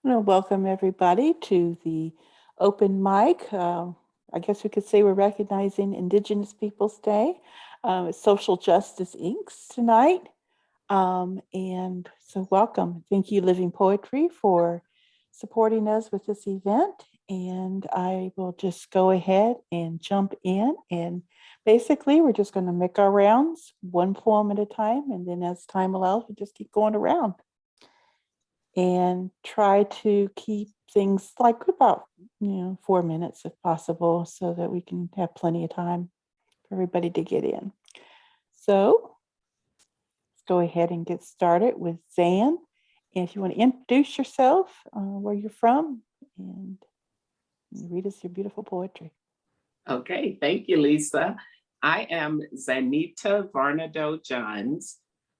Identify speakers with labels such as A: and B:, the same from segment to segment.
A: I want to welcome everybody to the open mic. I guess we could say we're recognizing Indigenous Peoples Day. It's Social Justice Inc.'s tonight. And so welcome. Thank you, Living Poetry, for supporting us with this event. And I will just go ahead and jump in. And basically, we're just going to make our rounds one poem at a time. And then as time allows, we just keep going around and try to keep things like about 4 minutes if possible, so that we can have plenty of time for everybody to get in. So let's go ahead and get started with Zan. And if you want to introduce yourself, where you're from, and read us your beautiful poetry.
B: Okay, thank you, Lisa. I am Zanita Varnado Johns.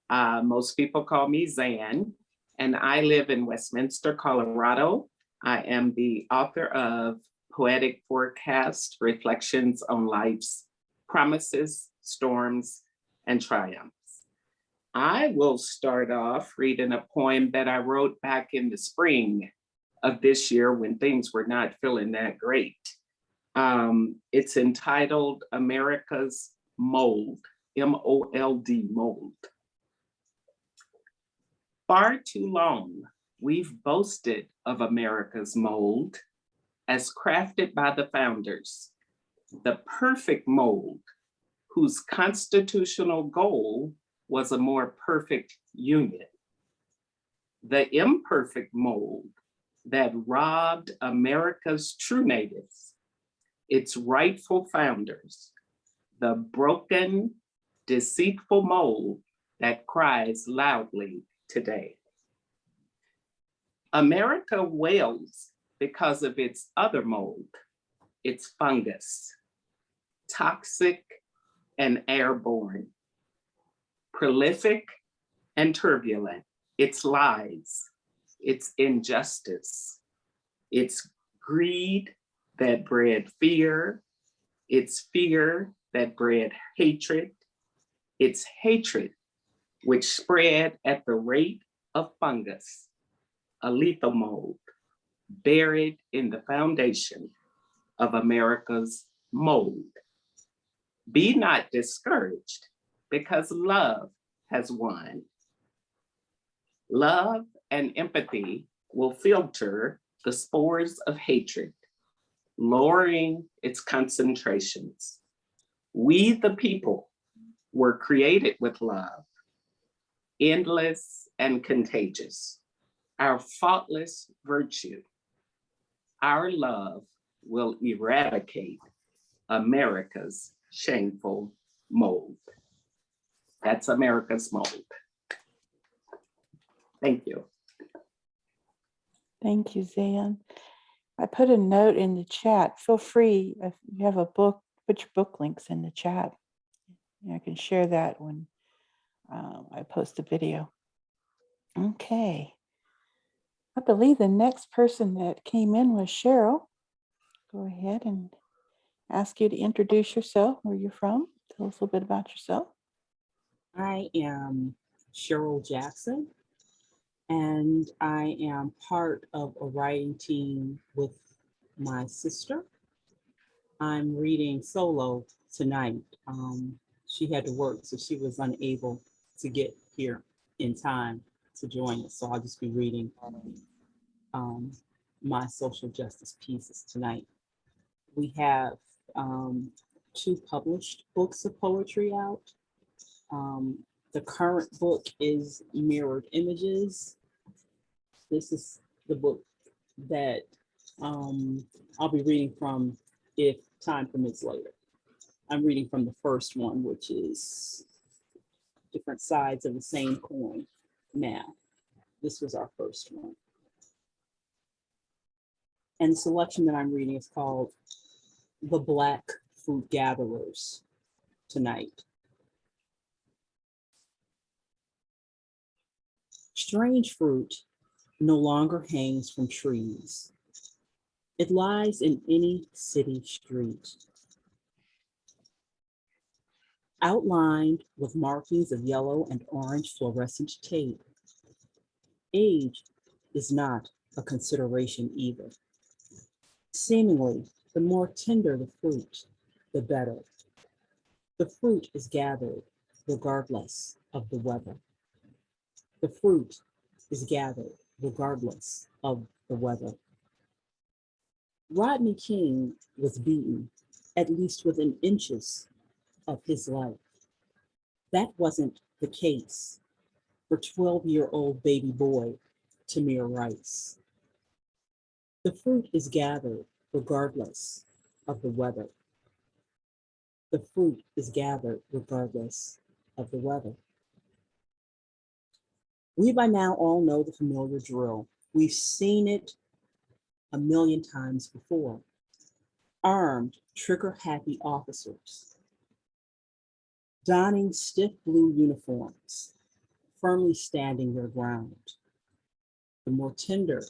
B: Most people call me Zan, and I live in Westminster, Colorado. I am the author of Poetic Forecast, Reflections on Life's Promises, Storms, and Triumphs. I will start off reading a poem that I wrote back in the spring of this year when things were not feeling that great. It's entitled America's Mold, M-O-L-D, Mold. Far too long, we've boasted of America's mold as crafted by the founders, the perfect mold whose constitutional goal was a more perfect union. The imperfect mold that robbed America's true natives, its rightful founders, the broken, deceitful mold that cries loudly today. America wails because of its other mold, its fungus, toxic and airborne, prolific and turbulent, its lies, its injustice, its greed that bred fear, its fear that bred hatred, its hatred which spread at the rate of fungus, a lethal mold buried in the foundation of America's mold. Be not discouraged, because love has won. Love and empathy will filter the spores of hatred, lowering its concentrations. We, the people, were created with love, endless and contagious, our faultless virtue. Our love will eradicate America's shameful mold. That's America's mold. Thank you.
A: Thank you, Zan. I put a note in the chat. Feel free, if you have a book, put your book links in the chat. I can share that when I post a video. Okay. I believe the next person that came in was Cheryl. Go ahead and ask you to introduce yourself, where you're from. Tell us a little bit about yourself.
C: I am Cheryl Jackson, and I am part of a writing team with my sister. I'm reading solo tonight. She had to work, so she was unable to get here in time to join us. So I'll just be reading my social justice pieces tonight. We have 2 published books of poetry out. The current book is Mirrored Images. This is the book that I'll be reading from if time permits later. I'm reading from the first one, which is Different Sides of the Same Coin. Now, this was our first one. And the selection that I'm reading is called The Black Fruit Gatherers tonight. Strange fruit no longer hangs from trees. It lies in any city street, outlined with markings of yellow and orange fluorescent tape. Age is not a consideration either. Seemingly, the more tender the fruit, the better. The fruit is gathered regardless of the weather. The fruit is gathered regardless of the weather. Rodney King was beaten at least within inches of his life. That wasn't the case for 12-year-old baby boy Tamir Rice. The fruit is gathered regardless of the weather. The fruit is gathered regardless of the weather. We by now all know the familiar drill. We've seen it a million times before. Armed, trigger-happy officers, donning stiff blue uniforms, firmly standing their ground. The more tender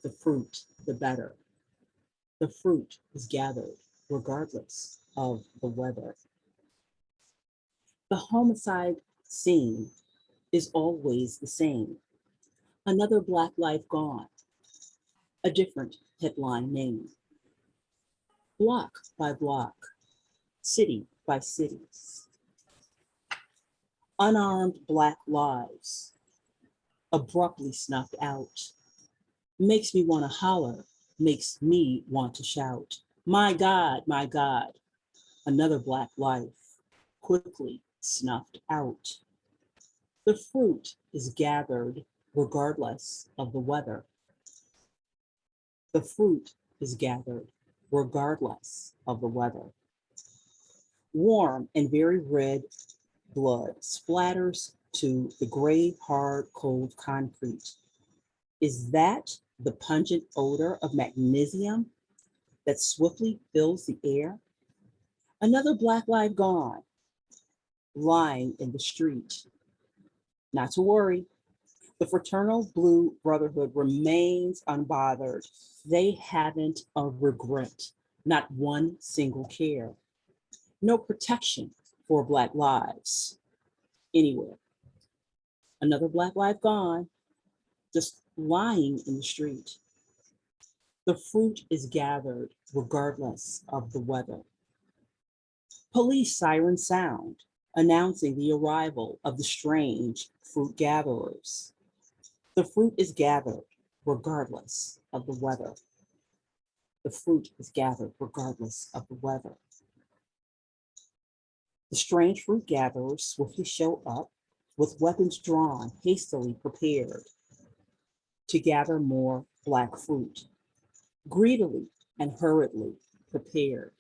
C: the fruit, the better. The fruit is gathered regardless of the weather. The homicide scene is always the same. Another Black life gone, a different headline name. Block by block, city by city. Unarmed Black lives abruptly snuffed out. Makes me want to holler, makes me want to shout. My God, another Black life quickly snuffed out. The fruit is gathered regardless of the weather. The fruit is gathered regardless of the weather. Warm and very red blood splatters to the gray, hard, cold concrete. Is that the pungent odor of magnesium that swiftly fills the air? Another Black life gone, lying in the street. Not to worry, the fraternal Blue Brotherhood remains unbothered. They haven't a regret, not one single care. No protection for Black lives anywhere. Another Black life gone, just lying in the street. The fruit is gathered regardless of the weather. Police sirens sound, announcing the arrival of the strange fruit gatherers. The fruit is gathered regardless of the weather. The fruit is gathered regardless of the weather. The strange fruit gatherers swiftly show up with weapons drawn, hastily prepared to gather more Black fruit, greedily and hurriedly prepared.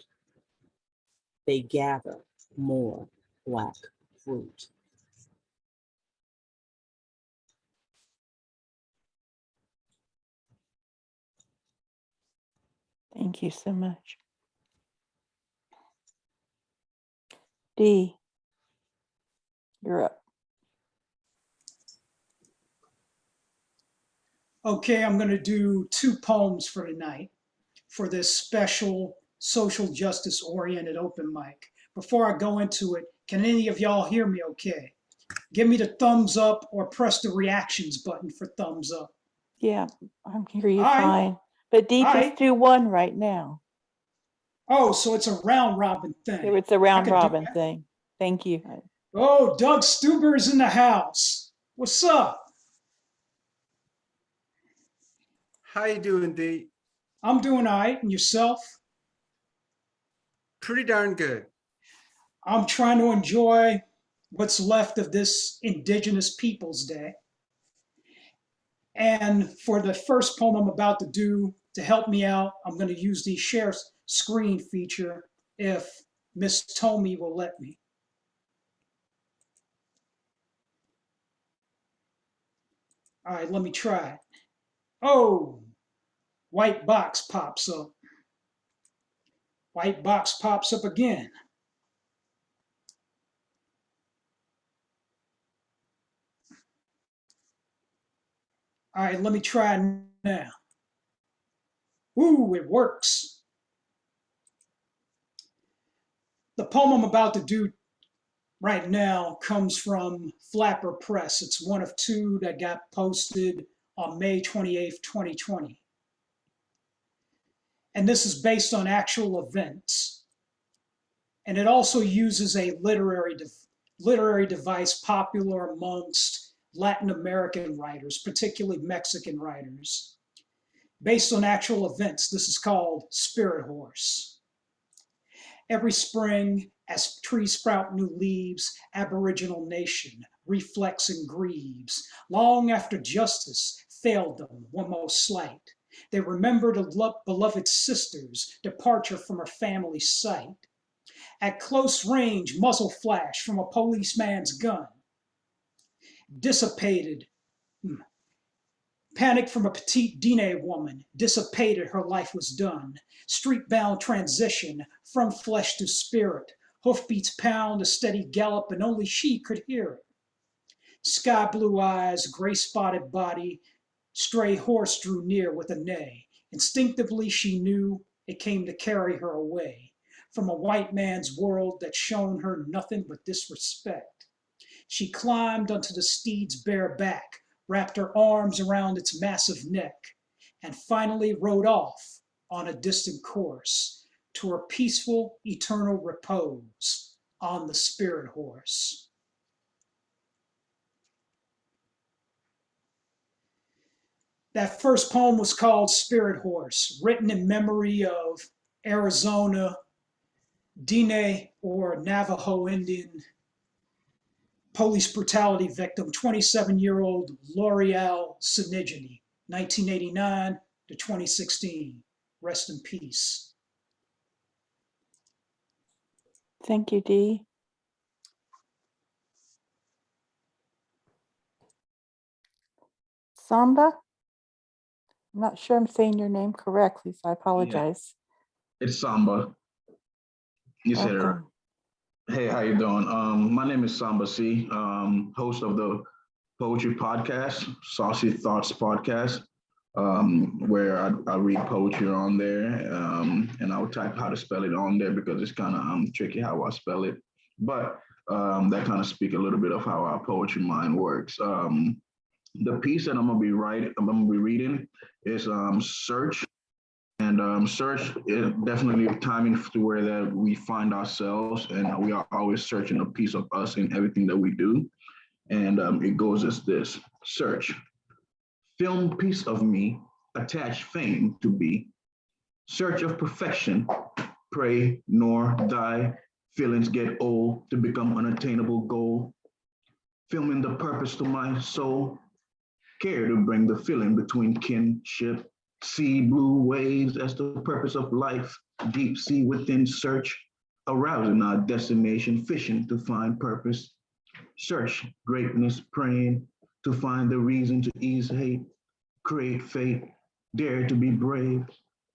C: They gather more Black fruit.
A: Thank you so much. Dee, you're up.
D: Okay, I'm going to do 2 poems for tonight for this special social justice oriented open mic. Before I go into it, can any of y'all hear me okay? Give me the thumbs up or press the reactions button for thumbs up.
A: Yeah, I'm hear you
D: All right.
A: fine. But Dee,
D: All
A: just
D: right.
A: do one right now.
D: Oh, so it's a round robin thing.
A: It's a
D: I
A: round
D: could do
A: robin
D: that.
A: thing. Thank you.
D: Oh, Doug Stuber's in the house. What's up?
E: How you doing, Dee?
D: I'm doing all right. And yourself?
E: Pretty darn good.
D: I'm trying to enjoy what's left of this Indigenous Peoples Day. And for the first poem I'm about to do, to help me out, I'm going to use the share screen feature if Miss Tomei will let me. All right, let me try it. Oh, white box pops up. White box pops up again. All right, let me try it now. Ooh, it works. The poem I'm about to do right now comes from Flapper Press. It's one of 2 that got posted on May 28th, 2020. And this is based on actual events. And it also uses a literary device popular amongst Latin American writers, particularly Mexican writers. Based on actual events, this is called Spirit Horse. Every spring, as trees sprout new leaves, Aboriginal nation reflects and grieves. Long after justice failed them, one most slight, they remembered a beloved sister's departure from her family's sight. At close range, muzzle flash from a policeman's gun. Dissipated, panic from a petite Diné woman, dissipated, her life was done. Street-bound transition from flesh to spirit. Hoofbeats pound, a steady gallop, and only she could hear it. Sky blue eyes, gray spotted body, stray horse drew near with a neigh. Instinctively she knew it came to carry her away from a white man's world that shown her nothing but disrespect. She climbed onto the steed's bare back, wrapped her arms around its massive neck, and finally rode off on a distant course to her peaceful, eternal repose on the spirit horse. That first poem was called Spirit Horse, written in memory of Arizona Diné or Navajo Indian police brutality victim, 27-year-old L'Oreal Sinigini, 1989 to 2016. Rest in peace.
A: Thank you, Dee. Samba? I'm not sure I'm saying your name correctly, so I apologize.
F: It's Samba. You said it right.
A: Welcome.
F: Hey, how you doing? My name is Samba C, host of the poetry podcast, Saucy Thoughts Podcast, where I read poetry on there, and I'll type how to spell it on there because it's kind of tricky how I spell it. But that kind of speak a little bit of how our poetry mind works. The piece that I'm gonna be reading is Search. And search is definitely timing to where that we find ourselves, and we are always searching a piece of us in everything that we do. And it goes as this: search, film piece of me, attach fame to be, search of perfection, pray nor die, feelings get old to become unattainable goal, filming the purpose to my soul, care to bring the feeling between kinship, see blue waves as the purpose of life, deep sea within search, arousing our destination, fishing to find purpose, search greatness, praying to find the reason to ease hate, create fate, dare to be brave,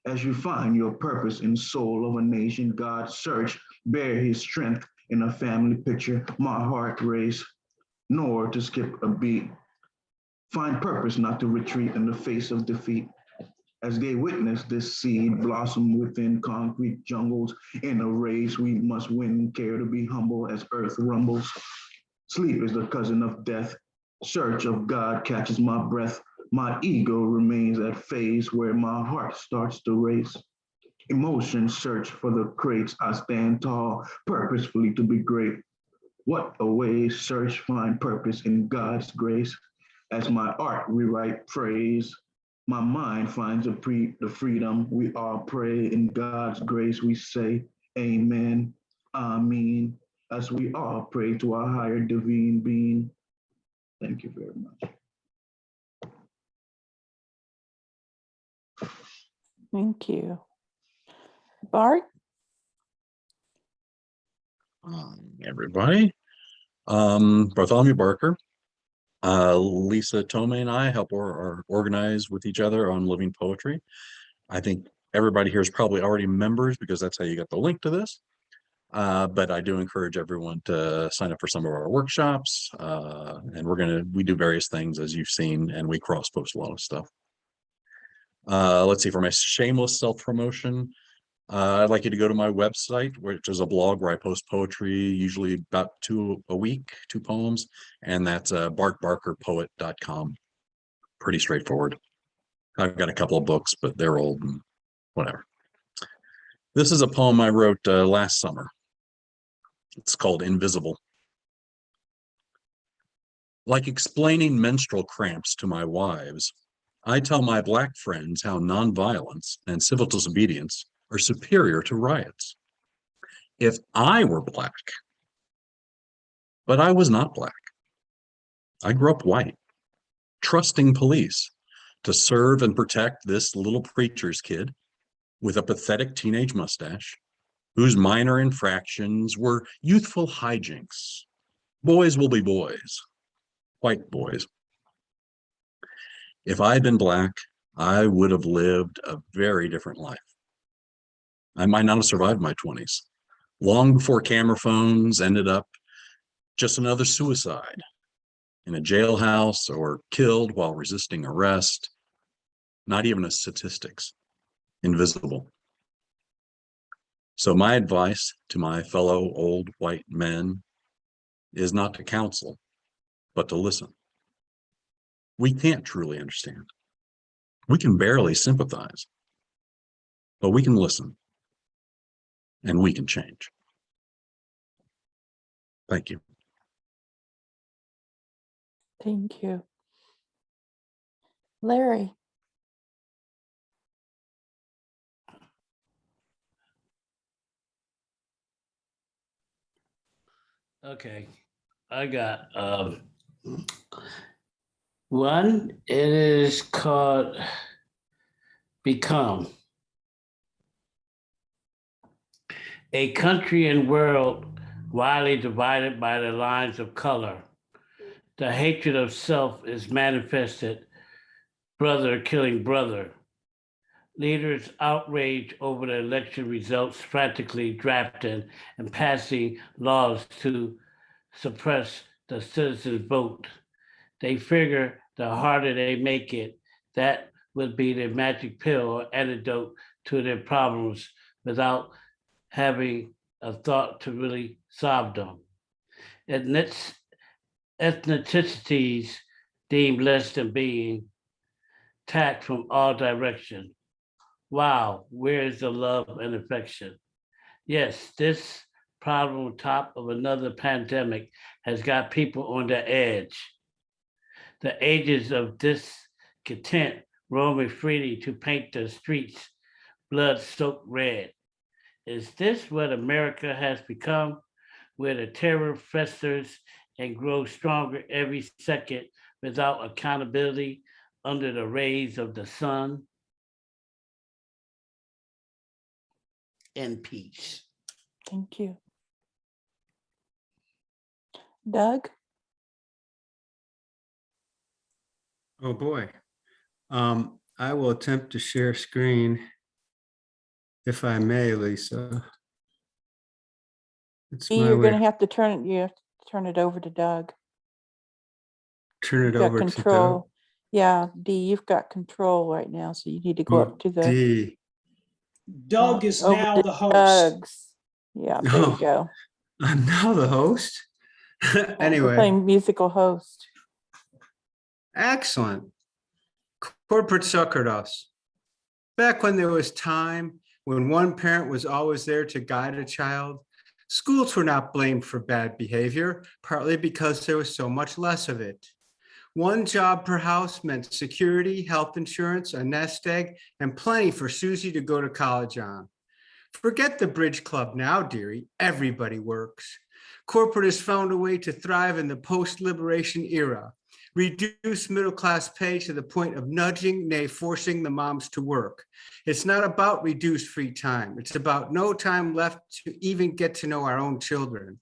F: as you find your purpose in soul of a nation, God search, bear his strength in a family picture, my heart race, nor to skip a beat, find purpose not to retreat in the face of defeat, as they witness this seed blossom within concrete jungles. In a race we must win, care to be humble as earth rumbles. Sleep is the cousin of death. Search of God catches my breath. My ego remains at phase where my heart starts to race. Emotion search for the crates. I stand tall, purposefully to be great. What a way, search, find purpose in God's grace. As my art rewrite praise, my mind finds the freedom. We all pray in God's grace. We say, amen, amen, as we all pray to our higher divine being. Thank you very much.
A: Thank you. Bart?
G: Everybody. Bartholomew Barker. Lisa Tomei and I help organize with each other on Living Poetry. I think everybody here is probably already members because that's how you got the link to this. But I do encourage everyone to sign up for some of our workshops. And we do various things as you've seen, and we cross post a lot of stuff. Let's see, for my shameless self-promotion, I'd like you to go to my website, which is a blog where I post poetry, usually about 2 a week, 2 poems, and that's bartbarkerpoet.com. pretty straightforward. I've got a couple of books, but they're old and whatever. This is a poem I wrote last summer. It's called Invisible. Like explaining menstrual cramps to my wives, I tell my Black friends how nonviolence and civil disobedience are superior to riots. If I were Black, but I was not Black. I grew up white, trusting police to serve and protect this little preacher's kid with a pathetic teenage mustache, whose minor infractions were youthful hijinks. Boys will be boys, white boys. If I had been Black, I would have lived a very different life. I might not have survived my 20s. Long before camera phones ended up just another suicide in a jailhouse or killed while resisting arrest. Not even a statistics. Invisible. So my advice to my fellow old white men is not to counsel, but to listen. We can't truly understand. We can barely sympathize, but we can listen and we can change. Thank you.
A: Thank you. Larry.
H: Okay, I got one. It is called Become. A country and world widely divided by the lines of color. The hatred of self is manifested, brother killing brother. Leaders outrage over the election results, frantically drafting and passing laws to suppress the citizens' vote. They figure the harder they make it, that would be the magic pill or antidote to their problems without having a thought to really solve them. Ethnicities deemed less than being attacked from all directions. Wow, where is the love and affection? Yes, this problem on top of another pandemic has got people on the edge. The ages of discontent roaming freely to paint the streets blood-soaked red. Is this what America has become, where the terror festers and grows stronger every second without accountability under the rays of the sun? In peace.
A: Thank you. Doug?
E: Oh, boy. I will attempt to share screen if I may, Lisa. It's my
A: You're going to
E: way.
A: have to turn it over to Doug.
E: Turn it
A: You've got
E: over to Doug.
A: control. Yeah, Dee, you've got control right now, so you need to go
E: Oh,
A: up to the
E: D.
D: Doug is
A: over
D: now
A: to
D: the host.
A: Doug's. Yeah, there
E: Oh.
A: you go.
E: I'm now the host.
A: We're
E: Anyway,
A: playing musical host.
E: excellent. Corporate suckered us. Back when there was time, when one parent was always there to guide a child, schools were not blamed for bad behavior, partly because there was so much less of it. One job per house meant security, health insurance, a nest egg, and plenty for Susie to go to college on. Forget the bridge club now, dearie. Everybody works. Corporate has found a way to thrive in the post-liberation era. Reduce middle-class pay to the point of nudging, nay, forcing the moms to work. It's not about reduced free time. It's about no time left to even get to know our own children.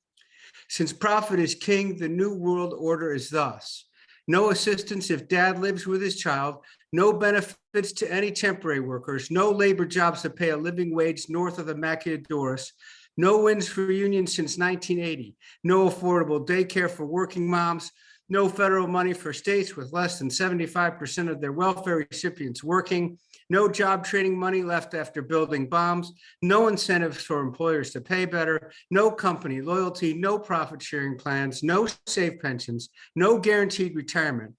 E: Since profit is king, the new world order is thus: no assistance if dad lives with his child, no benefits to any temporary workers, no labor jobs that pay a living wage north of the Maquiladores, no wins for unions since 1980, no affordable daycare for working moms, no federal money for states with less than 75% of their welfare recipients working, no job training money left after building bombs, no incentives for employers to pay better, no company loyalty, no profit sharing plans, no safe pensions, no guaranteed retirement.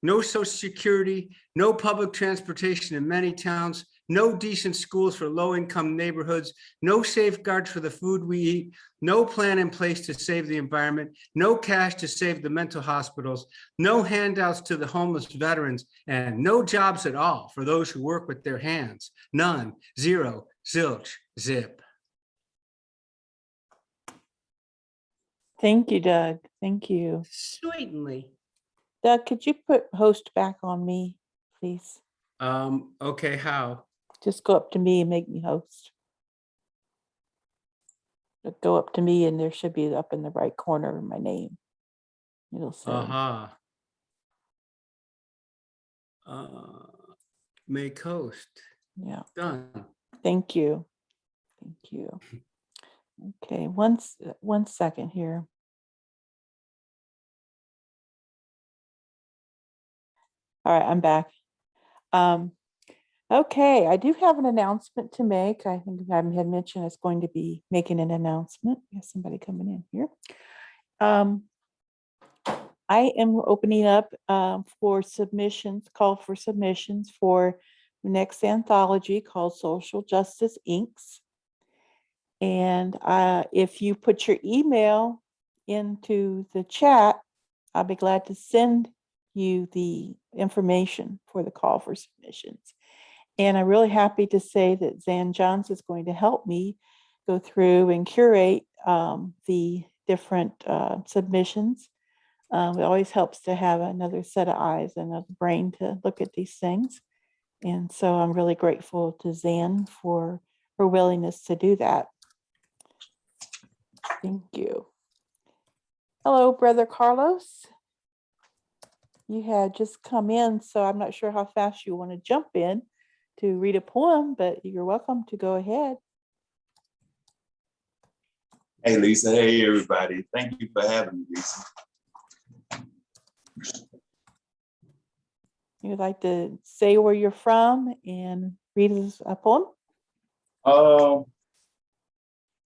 E: no social security, no public transportation in many towns, no decent schools for low-income neighborhoods, no safeguards for the food we eat, no plan in place to save the environment, no cash to save the mental hospitals, no handouts to the homeless veterans, and no jobs at all for those who work with their hands. None, zero, zilch, zip.
A: Thank you, Doug. Thank you.
E: Certainly.
A: Doug, could you put host back on me, please?
E: Okay, how?
A: Just go up to me and make me host. Go up to me and there should be up in the right corner my name. It'll say.
E: Uh-huh. Make host.
A: Yeah.
E: Done.
A: Thank you. Thank you. Okay, one second here. All right, I'm back. Okay, I do have an announcement to make. I think I had mentioned it's going to be making an announcement. We have somebody coming in here. I am opening up for submissions, call for submissions for the next anthology called Social Justice Inks. And if you put your email into the chat, I'll be glad to send you the information for the call for submissions. And I'm really happy to say that Zan Johns is going to help me go through and curate the different submissions. It always helps to have another set of eyes and a brain to look at these things. And so I'm really grateful to Zan for her willingness to do that. Thank you. Hello, Brother Carlos. You had just come in, so I'm not sure how fast you want to jump in to read a poem, but you're welcome to go ahead.
I: Hey, Lisa. Hey, everybody. Thank you for having me, Lisa.
A: You'd like to say where you're from and read us a poem?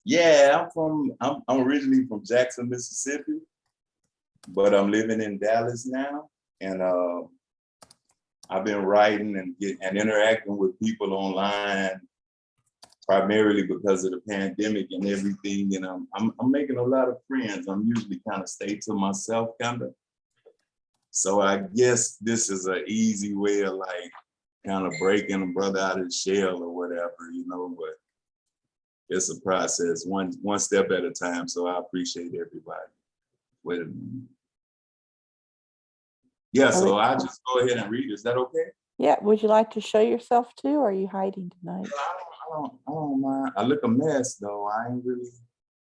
I: Yeah, I'm originally from Jackson, Mississippi, but I'm living in Dallas now. And I've been writing and interacting with people online primarily because of the pandemic and everything. And I'm making a lot of friends. I'm usually kind of stay to myself, kind of. So I guess this is an easy way of like kind of breaking a brother out of the shell or whatever, you know, but it's a process, one step at a time. So I appreciate everybody. Wait a minute. Yeah, so I just go ahead and read. Is that okay?
A: Yeah, would you like to show yourself too, or are you hiding tonight?
I: I don't mind. I look a mess though. I ain't really.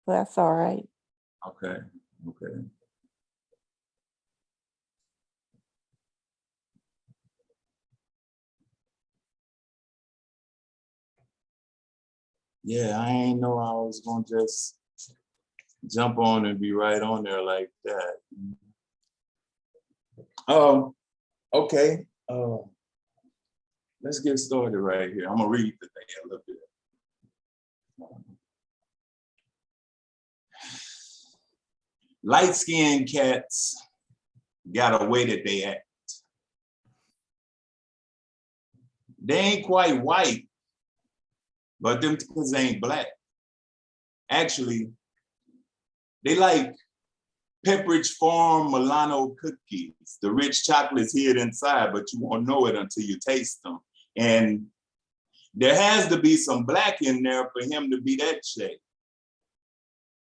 A: Well, that's all right.
I: Okay. Yeah, I ain't know I was gonna just jump on and be right on there like that. Okay. Let's get started right here. I'm gonna read the thing a little bit. Light-skinned cats got a way that they act. They ain't quite white, but them kids ain't black. Actually, they like Pepperidge Farm Milano cookies. The rich chocolate's hid inside, but you won't know it until you taste them. And there has to be some black in there for him to be that shade.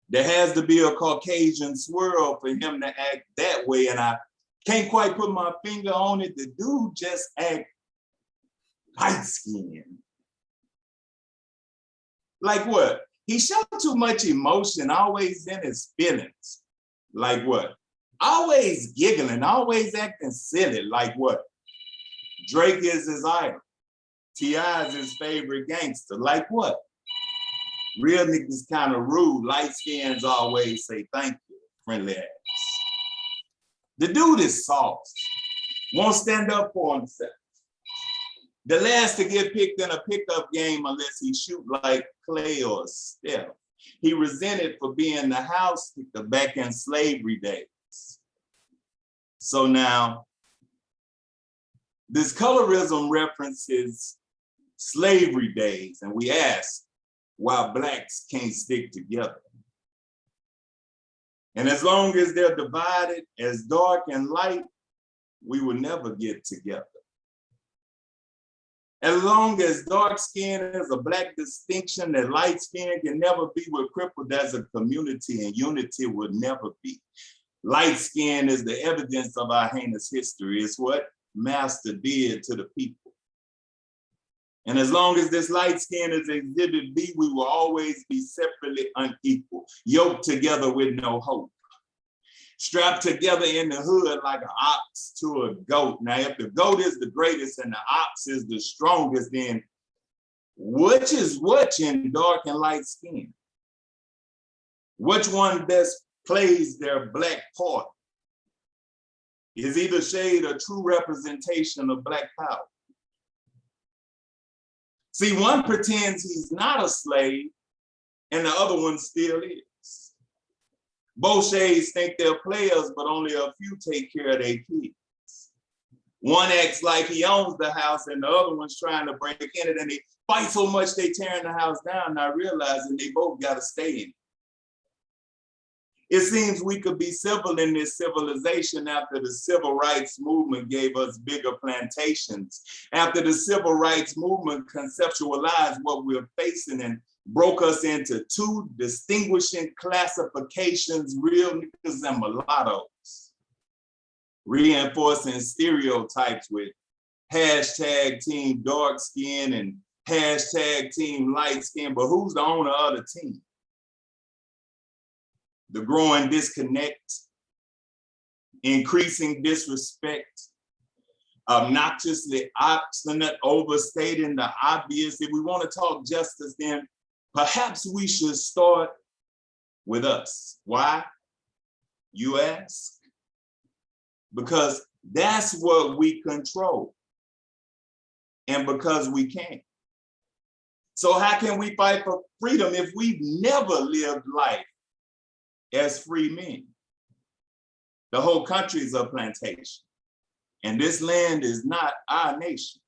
I: There has to be a Caucasian swirl for him to act that way. And I can't quite put my finger on it. The dude just act light-skinned. Like what? He showed too much emotion, always in his feelings. Like what? Always giggling, always acting silly. Like what? Drake is his idol. T.I. is his favorite gangster. Like what? Real niggas kind of rude. Light skins always say thank you. Friendly ass. The dude is soft. Won't stand up for himself. The last to get picked in a pickup game unless he shoot like Clay or Steph. He resented for being the house kicker back in slavery days. So now This colorism references slavery days, and we ask why Blacks can't stick together. And as long as they're divided as dark and light, we will never get together. As long as dark skin is a Black distinction that light skin can never be, we're crippled as a community, and unity will never be. Light skin is the evidence of our heinous history. It's what Master did to the people. And as long as this light skin is exhibit B, we will always be separately unequal, yoked together with no hope, strapped together in the hood like an ox to a goat. Now, if the goat is the greatest and the ox is the strongest, then which is which in dark and light skin? Which one best plays their Black part? Is either shade a true representation of Black power? See, one pretends he's not a slave and the other one still is. Both shades think they're players, but only a few take care of their kids. One acts like he owns the house and the other one's trying to break in it, and they fight so much they tearing the house down, not realizing they both gotta stay in it. It seems we could be civil in this civilization after the civil rights movement gave us bigger plantations, after the civil rights movement conceptualized what we're facing and broke us into two distinguishing classifications, real niggas and mulattoes, reinforcing stereotypes with hashtag team dark skin and hashtag team light skin, but who's the owner of the team? The growing disconnect, increasing disrespect, obnoxiously obstinate, overstating the obvious. If we want to talk justice, then perhaps we should start with us. Why, you ask? Because that's what we control, and because we can. So how can we fight for freedom if we've never lived life as free men? The whole country is a plantation, and this land is not our nation.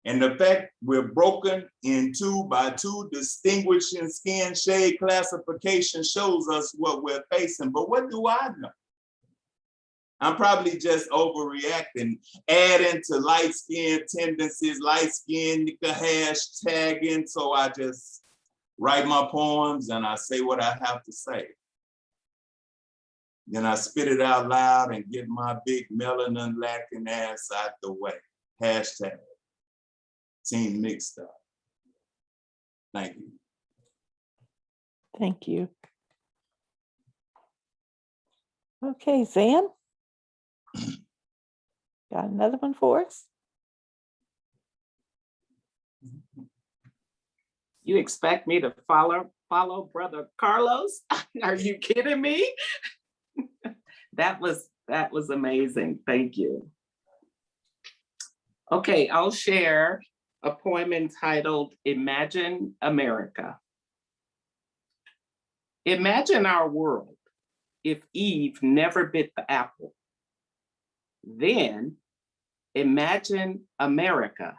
I: And the fact we're broken into by two distinguishing skin shade classifications shows us what we're facing. But what do I know? I'm probably just overreacting, adding to light skin tendencies, light skin hashtagging. So I just write my poems and I say what I have to say. Then I spit it out loud and get my big melanin lacking ass out the way. Hashtag Team Mixed Up. Thank you.
A: Thank you. Okay, Zan? Got another one for us?
B: You expect me to follow Brother Carlos? Are you kidding me? That was amazing. Thank you. Okay, I'll share a poem entitled Imagine America. Imagine our world if Eve never bit the apple. Then imagine America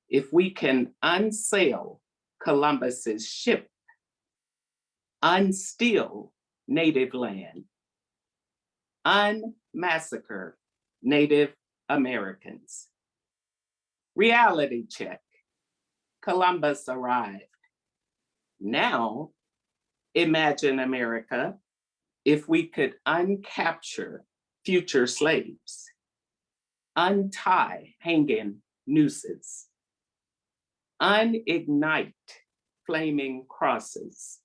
B: if we can unsail Columbus's ship, unsteal native land, unmassacre Native Americans. Reality check. Columbus arrived. Now, imagine America if we could uncapture future slaves, untie hanging nooses, unignite flaming crosses,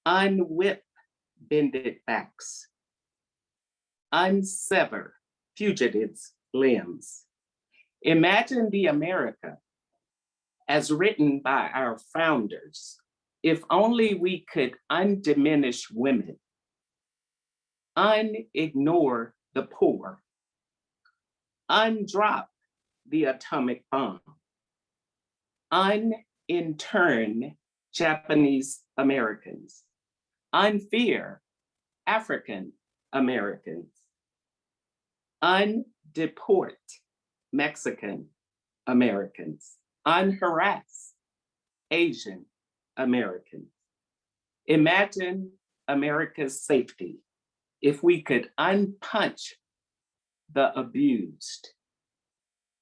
B: unwhip bended backs, unsever fugitives' limbs. Imagine the America as written by our founders, if only we could undiminish women, unignore the poor, undrop the atomic bomb, unintern Japanese Americans, unfear African Americans, undeport Mexican Americans, unharassed Asian Americans. Imagine America's safety if we could unpunch the abused,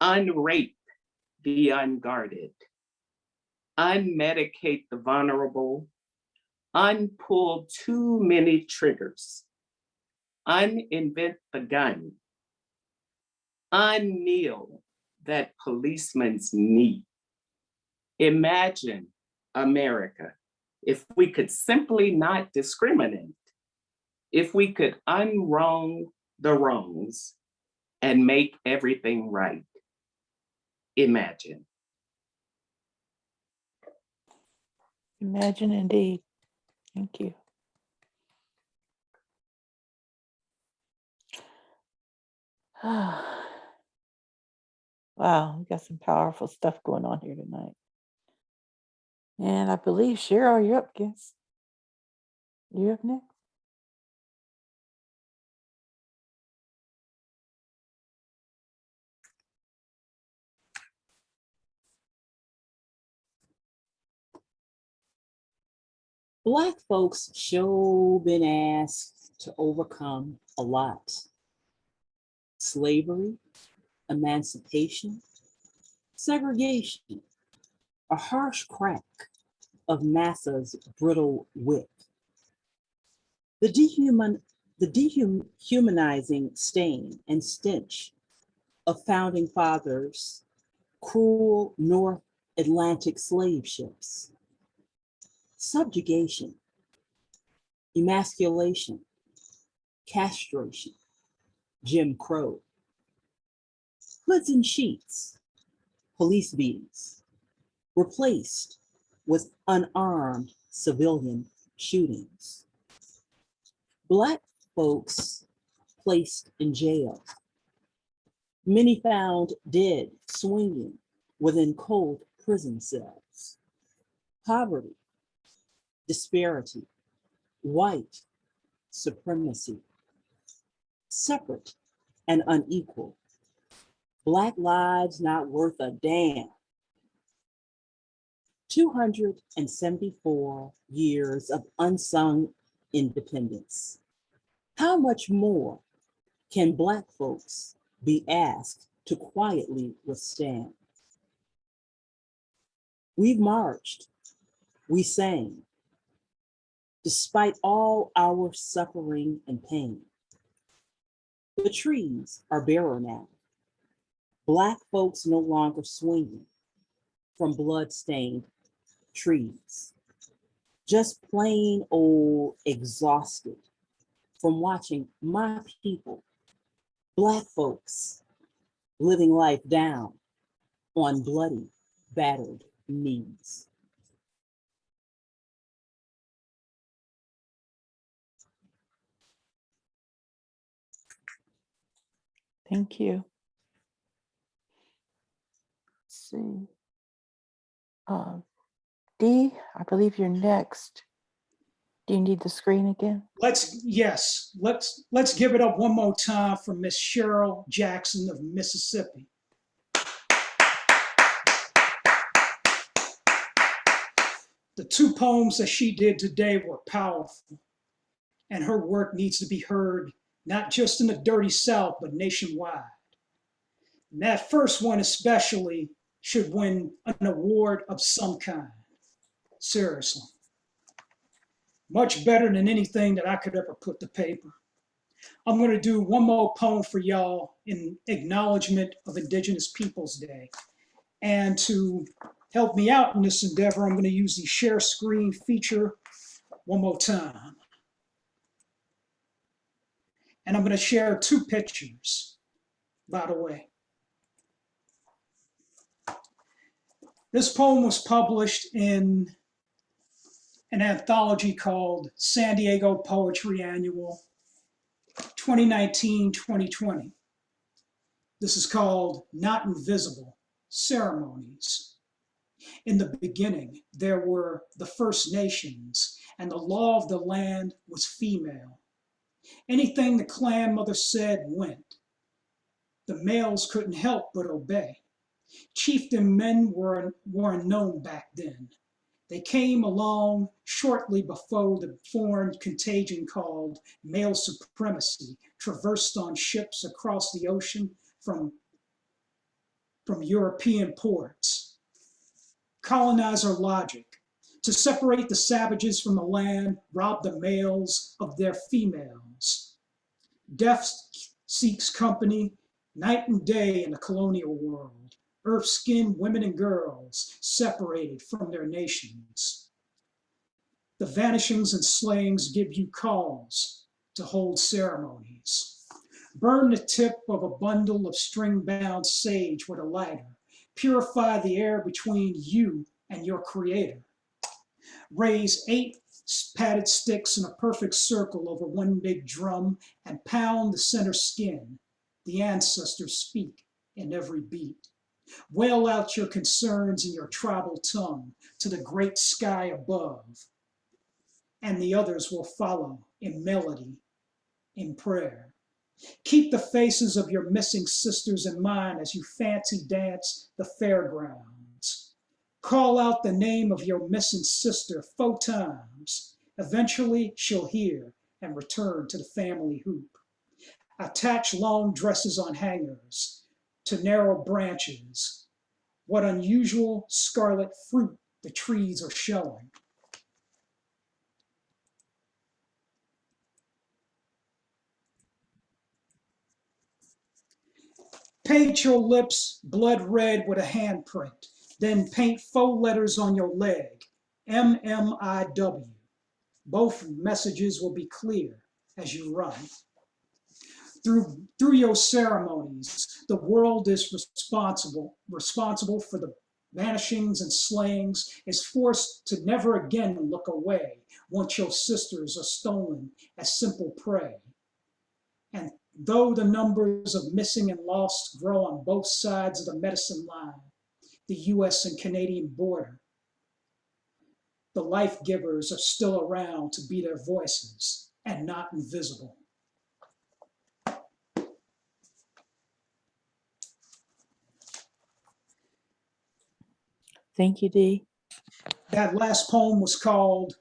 B: unrape the unguarded, unmedicate the vulnerable, unpull too many triggers, uninvent the gun, unkneel that policeman's knee. Imagine America if we could simply not discriminate, if we could unwrong the wrongs and make everything right. Imagine.
A: Imagine indeed. Thank you. Wow, we got some powerful stuff going on here tonight. And I believe Cheryl, you're up, guest. You're up next.
C: Black folks sure been asked to overcome a lot. Slavery, emancipation, segregation, a harsh crack of massa's brittle whip. The dehumanizing stain and stench of founding fathers' cruel North Atlantic slave ships. Subjugation, emasculation, castration, Jim Crow, hoods and sheets, police beatings, replaced with unarmed civilian shootings. Black folks placed in jail, many found dead swinging within cold prison cells. Poverty, disparity, white supremacy, separate and unequal. Black lives not worth a damn. 274 years of unsung independence. How much more can Black folks be asked to quietly withstand? We've marched, we sang, despite all our suffering and pain. The trees are barer now. Black folks no longer swinging from blood-stained trees. Just plain old exhausted from watching my people, Black folks, living life down on bloody, battered knees.
A: Thank you. Let's see. Dee, I believe you're next. Do you need the screen again?
D: Let's give it up one more time for Miss Cheryl Jackson of Mississippi. The two poems that she did today were powerful, and her work needs to be heard not just in the dirty South, but nationwide. And that first one especially should win an award of some kind. Seriously. Much better than anything that I could ever put to paper. I'm going to do one more poem for y'all in acknowledgement of Indigenous Peoples Day. And to help me out in this endeavor, I'm going to use the share screen feature one more time. And I'm going to share two pictures, by the way. This poem was published in an anthology called San Diego Poetry Annual 2019-2020. This is called Not Invisible Ceremonies. In the beginning, there were the First Nations, and the law of the land was female. Anything the clan mother said went. The males couldn't help but obey. Chieftain men weren't known back then. They came along shortly before the foreign contagion called male supremacy traversed on ships across the ocean from European ports. Colonizer logic: to separate the savages from the land, rob the males of their females. Death seeks company night and day in the colonial world. Earth-skinned women and girls separated from their nations. The vanishings and slayings give you cause to hold ceremonies. Burn the tip of a bundle of string-bound sage with a lighter. Purify the air between you and your creator. Raise 8 padded sticks in a perfect circle over one big drum and pound the center skin. The ancestors speak in every beat. Wail out your concerns in your tribal tongue to the great sky above, and the others will follow in melody, in prayer. Keep the faces of your missing sisters in mind as you fancy dance the fairgrounds. Call out the name of your missing sister 4 times. Eventually, she'll hear and return to the family hoop. Attach long dresses on hangers to narrow branches. What unusual scarlet fruit the trees are showing. Paint your lips blood red with a handprint, then paint 4 letters on your leg, MMIW. Both messages will be clear as you run. Through your ceremonies, the world is responsible for the vanishings and slayings, is forced to never again look away once your sisters are stolen as simple prey. And though the numbers of missing and lost grow on both sides of the medicine line, the US and Canadian border, the life givers are still around to be their voices and not invisible.
A: Thank you, Dee.
D: That last poem was called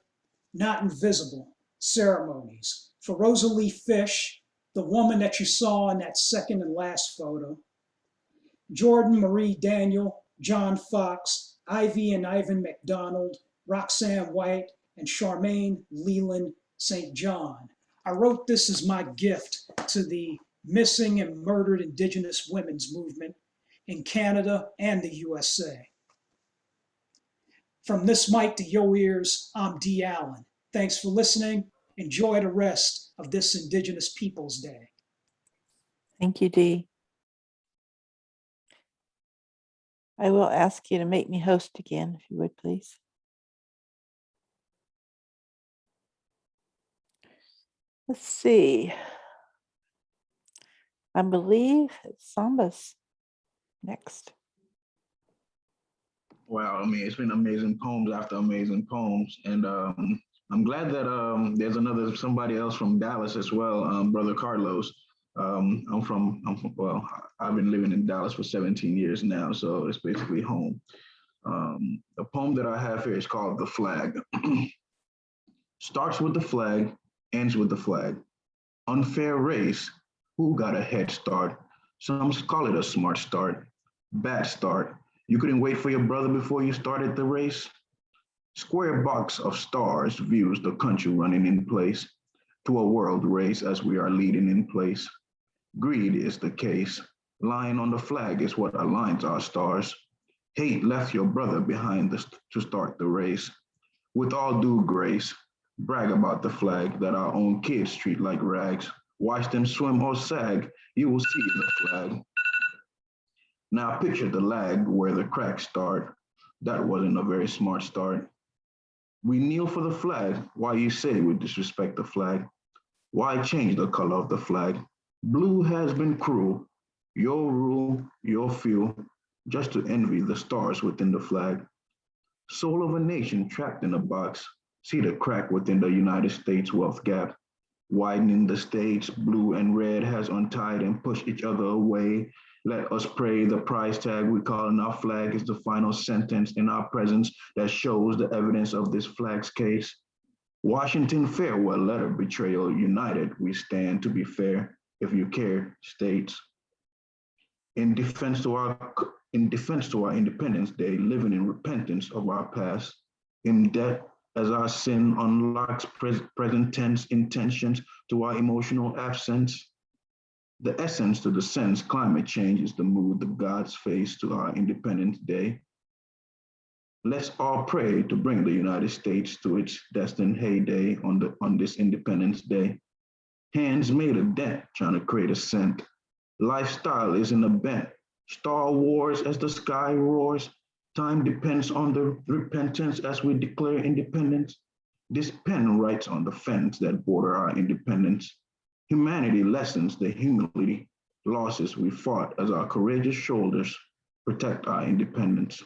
D: Not Invisible, Ceremonies, for Rosalie Fish, the woman that you saw in that second and last photo, Jordan Marie Daniel, John Fox, Ivy and Ivan McDonald, Roxanne White, and Charmaine Leland St. John. I wrote this as my gift to the missing and murdered Indigenous women's movement in Canada and the USA. From this mic to your ears, I'm Dee Allen. Thanks for listening. Enjoy the rest of this Indigenous Peoples Day.
A: Thank you, Dee. I will ask you to make me host again, if you would, please. Let's see. I believe it's Samba's next.
F: Wow, I mean, it's been amazing poems after amazing poems, and I'm glad that there's somebody else from Dallas as well, Brother Carlos. Well, I've been living in Dallas for 17 years now, so it's basically home. The poem that I have here is called The Flag. Starts with the flag, ends with the flag. Unfair race, who got a head start? Some call it a smart start, bad start. You couldn't wait for your brother before you started the race? Square box of stars views the country running in place to a world race as we are leading in place. Greed is the case. Lying on the flag is what aligns our stars. Hate left your brother behind to start the race. With all due grace, brag about the flag that our own kids treat like rags. Watch them swim or sag, you will see the flag. Now picture the lag where the cracks start. That wasn't a very smart start. We kneel for the flag. Why you say we disrespect the flag? Why change the color of the flag? Blue has been cruel. Your rule, your fuel, just to envy the stars within the flag. Soul of a nation trapped in a box. See the crack within the United States wealth gap. widening the states, blue and red has untied and pushed each other away. Let us pray the price tag we call in our flag is the final sentence in our presence that shows the evidence of this flag's case. Washington farewell letter, betrayal united, we stand to be fair. If you care, states. In defense to our Independence Day, living in repentance of our past, in debt as our sin unlocks present tense intentions to our emotional absence. The essence to the sense, climate change is the mood the gods face to our Independence Day. Let's all pray to bring the United States to its destined heyday on this Independence Day. Hands made a dent trying to create a scent. Lifestyle isn't a bent. Star Wars as the sky roars. Time depends on the repentance as we declare independence. This pen writes on the fence that border our independence. Humanity lessens the humility, losses we fought as our courageous shoulders protect our independence.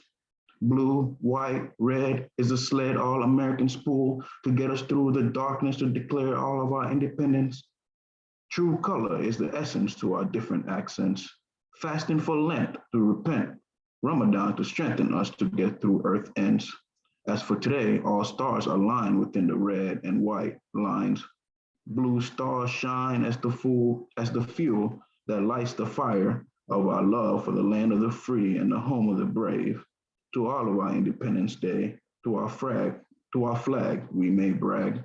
F: Blue, white, red is a sled all-American spool to get us through the darkness to declare all of our independence. True color is the essence to our different accents. Fasting for Lent to repent, Ramadan to strengthen us to get through earth ends. As for today, all stars are lined within the red and white lines. Blue stars shine as the fuel that lights the fire of our love for the land of the free and the home of the brave. To all of our Independence Day, to our flag, we may brag.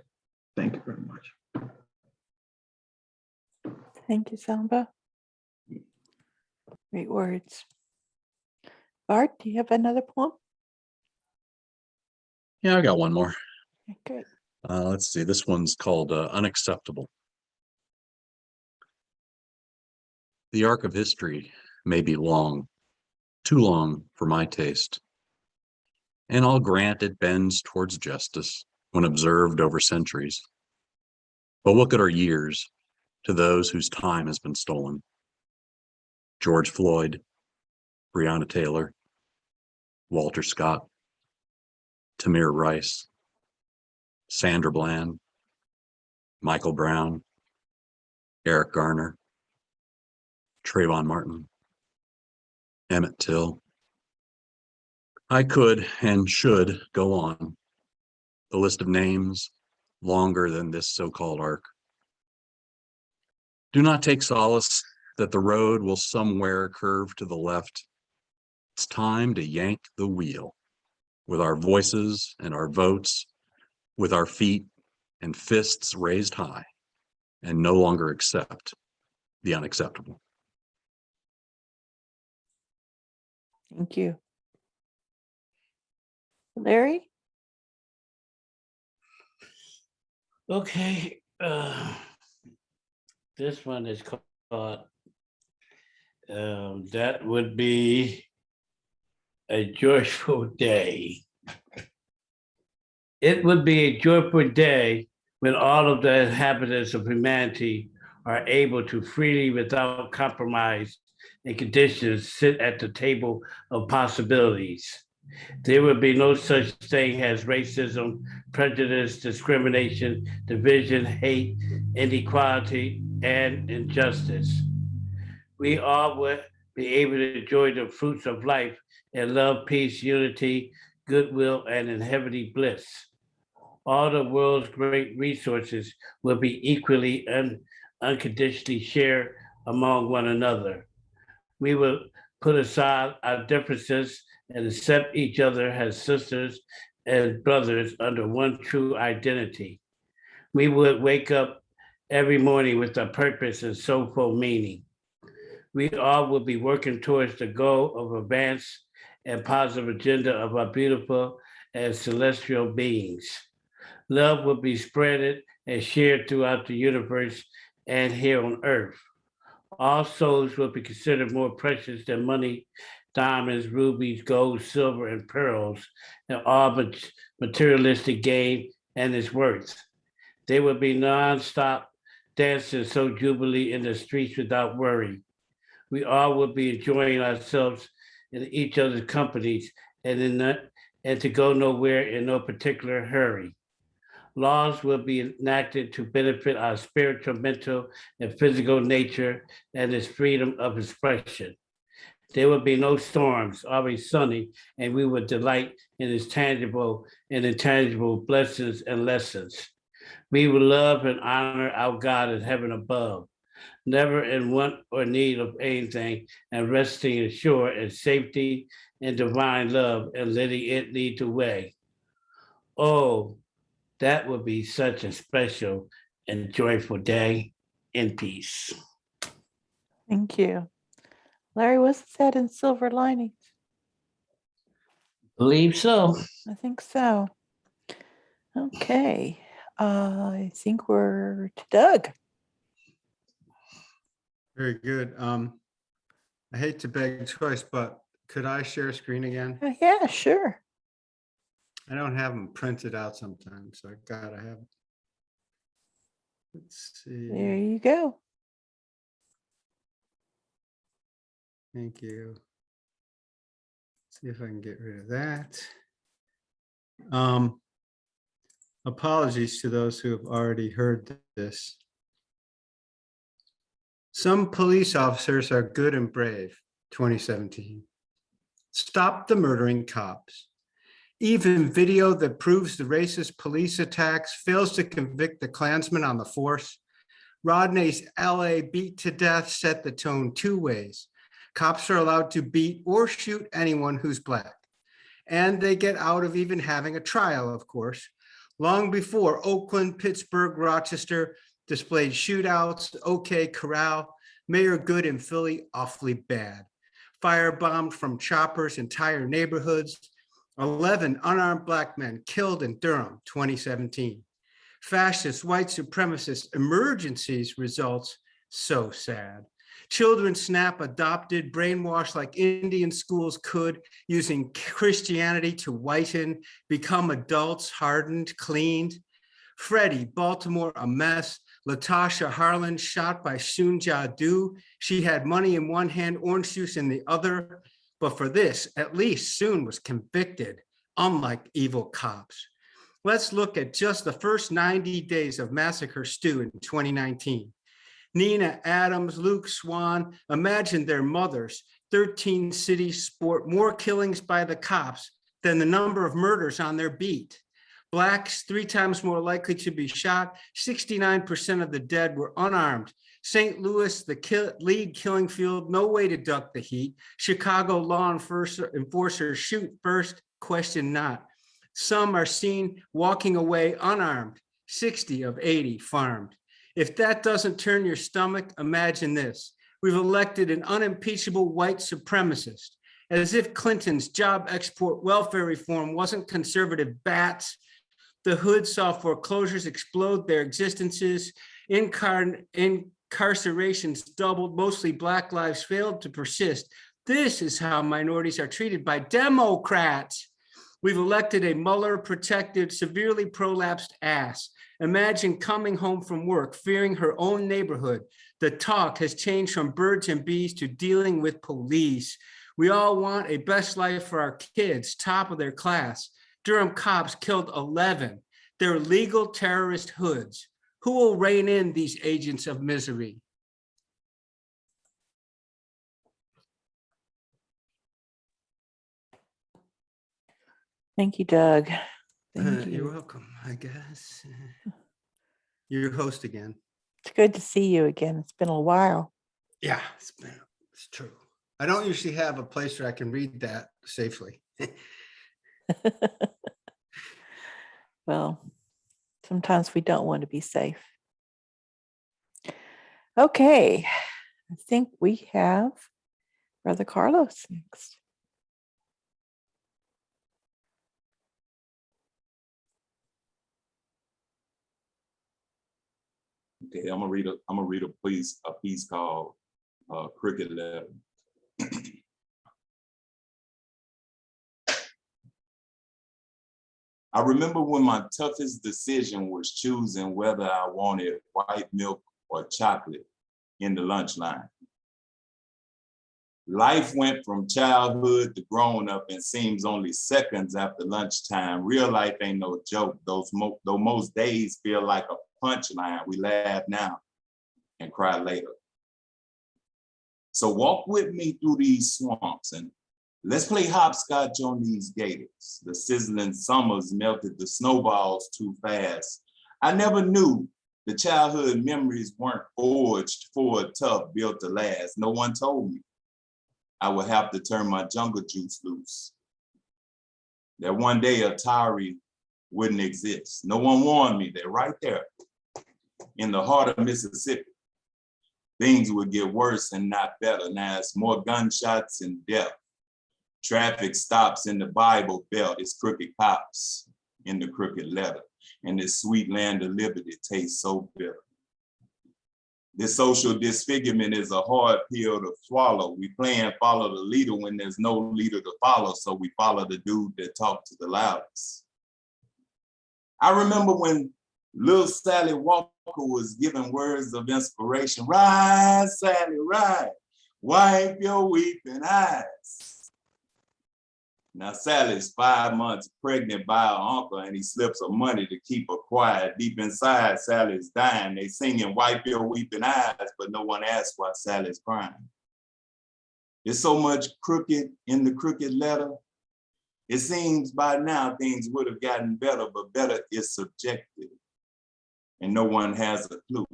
F: Thank you very much.
A: Thank you, Samba. Great words. Bart, do you have another poem?
G: Yeah, I got one more.
A: Okay, great.
G: Let's see. This one's called Unacceptable. The arc of history may be long, too long for my taste. And I'll grant it bends towards justice when observed over centuries. But what good are years to those whose time has been stolen? George Floyd, Breonna Taylor, Walter Scott, Tamir Rice, Sandra Bland, Michael Brown, Eric Garner, Trayvon Martin, Emmett Till. I could and should go on. The list of names longer than this so-called arc. Do not take solace that the road will somewhere curve to the left. It's time to yank the wheel with our voices and our votes, with our feet and fists raised high, and no longer accept the unacceptable.
A: Thank you. Larry?
H: Okay, this one is called, that would be a joyful day. It would be a joyful day when all of the inhabitants of humanity are able to freely, without compromise and conditions, sit at the table of possibilities. There would be no such thing as racism, prejudice, discrimination, division, hate, inequality, and injustice. We all would be able to enjoy the fruits of life and love, peace, unity, goodwill, and infinity bliss. All the world's great resources will be equally and unconditionally shared among one another. We will put aside our differences and accept each other as sisters and brothers under one true identity. We would wake up every morning with a purpose and soulful meaning. We all will be working towards the goal of advance and positive agenda of our beautiful and celestial beings. Love will be spreaded and shared throughout the universe and here on earth. All souls will be considered more precious than money, diamonds, rubies, gold, silver, and pearls, and all materialistic gain and its worth. There will be nonstop dancing, so jubilee in the streets without worry. We all will be enjoying ourselves in each other's companies and to go nowhere in no particular hurry. Laws will be enacted to benefit our spiritual, mental, and physical nature and its freedom of expression. There will be no storms, always sunny, and we will delight in its tangible and intangible blessings and lessons. We will love and honor our God in heaven above, never in want or need of anything, and resting assured in safety and divine love and letting it lead the way. Oh, that would be such a special and joyful day in peace.
A: Thank you. Larry, was that in Silver Linings?
H: Believe so.
A: I think so. Okay. I think we're to Doug.
E: Very good. I hate to beg choice, but could I share screen again?
A: Yeah, sure.
E: I don't have them printed out sometimes, so I gotta have. Let's
A: There
E: see.
A: you go.
E: Thank you. See if I can get rid of that. Apologies to those who have already heard this. Some police officers are good and brave, 2017. Stop the murdering cops. Even video that proves the racist police attacks fails to convict the Klansmen on the force. Rodney's LA beat to death set the tone two ways. Cops are allowed to beat or shoot anyone who's Black. And they get out of even having a trial, of course. Long before Oakland, Pittsburgh, Rochester displayed shootouts, OK Corral, Mayor Good in Philly, awfully bad. Firebombed from choppers entire neighborhoods. 11 unarmed Black men killed in Durham, 2017. Fascist white supremacist emergencies results, so sad. Children snap adopted, brainwashed like Indian schools could, using Christianity to whiten, become adults, hardened, cleaned. Freddie, Baltimore, a mess. Latasha Harlan shot by Soon Ja Du. She had money in one hand, orange juice in the other. But for this, at least Soon was convicted, unlike evil cops. Let's look at just the first 90 days of Massacre Stew in 2019. Nina Adams, Luke Swan, imagine their mothers. 13 cities sport more killings by the cops than the number of murders on their beat. Blacks 3 times more likely to be shot. 69% of the dead were unarmed. St. Louis, the lead killing field, no way to duck the heat. Chicago law enforcers shoot first, question not. Some are seen walking away unarmed, 60 of 80 farmed. If that doesn't turn your stomach, imagine this. We've elected an unimpeachable white supremacist, as if Clinton's job export welfare reform wasn't conservative bats. The hood saw foreclosures explode their existences. Incarcerations doubled, mostly Black lives failed to persist. This is how minorities are treated by Democrats. We've elected a Mueller-protected, severely prolapsed ass. Imagine coming home from work, fearing her own neighborhood. The talk has changed from birds and bees to dealing with police. We all want a best life for our kids, top of their class. Durham cops killed 11. They're legal terrorist hoods. Who will rein in these agents of misery?
A: Thank you, Doug. Thank
E: You're
A: you.
E: welcome, I guess. You're your host again.
A: It's good to see you again. It's been a while.
E: Yeah, it's true. I don't usually have a place where I can read that safely.
A: Well, sometimes we don't want to be safe. Okay, I think we have Brother Carlos next.
I: Okay, I'm gonna read a piece called Cricket Letter. I remember when my toughest decision was choosing whether I wanted white milk or chocolate in the lunch line. Life went from childhood to growing up and seems only seconds after lunchtime. Real life ain't no joke. Though most days feel like a punchline. We laugh now and cry later. So walk with me through these swamps and let's play hopscotch on these gators. The sizzling summers melted the snowballs too fast. I never knew the childhood memories weren't forged for a tough built to last. No one told me I would have to turn my jungle juice loose. That one day Atari wouldn't exist. No one warned me that right there in the heart of Mississippi, things would get worse and not better. Now it's more gunshots and death. Traffic stops in the Bible Belt. It's crooked cops in the crooked letter. And this sweet land of liberty tastes so bitter. This social disfigurement is a hard pill to swallow. We play and follow the leader when there's no leader to follow, so we follow the dude that talked to the loudest. I remember when little Sally Walker was giving words of inspiration. Rise, Sally, rise, wipe your weeping eyes. Now Sally's 5 months pregnant by her uncle and he slips her money to keep her quiet. Deep inside, Sally's dying. They singing wipe your weeping eyes, but no one asks why Sally's crying. There's so much crooked in the crooked letter. It seems by now things would have gotten better, but better is subjective. And no one has a clue.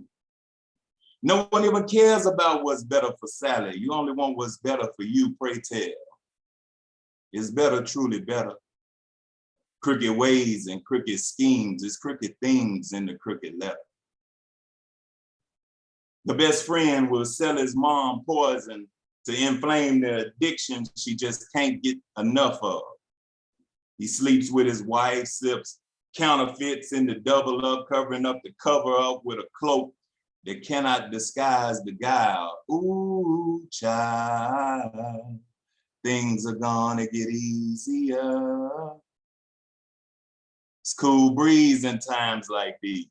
I: No one even cares about what's better for Sally. You only want what's better for you, pray tell. Is better, truly better. Crooked ways and crooked schemes, it's crooked things in the crooked letter. The best friend will sell his mom poison to inflame the addiction she just can't get enough of. He sleeps with his wife, sips counterfeits in the double up, covering up the cover up with a cloak that cannot disguise the guile. Ooh, child. Things are gonna get easier. It's cool breeze in times like these.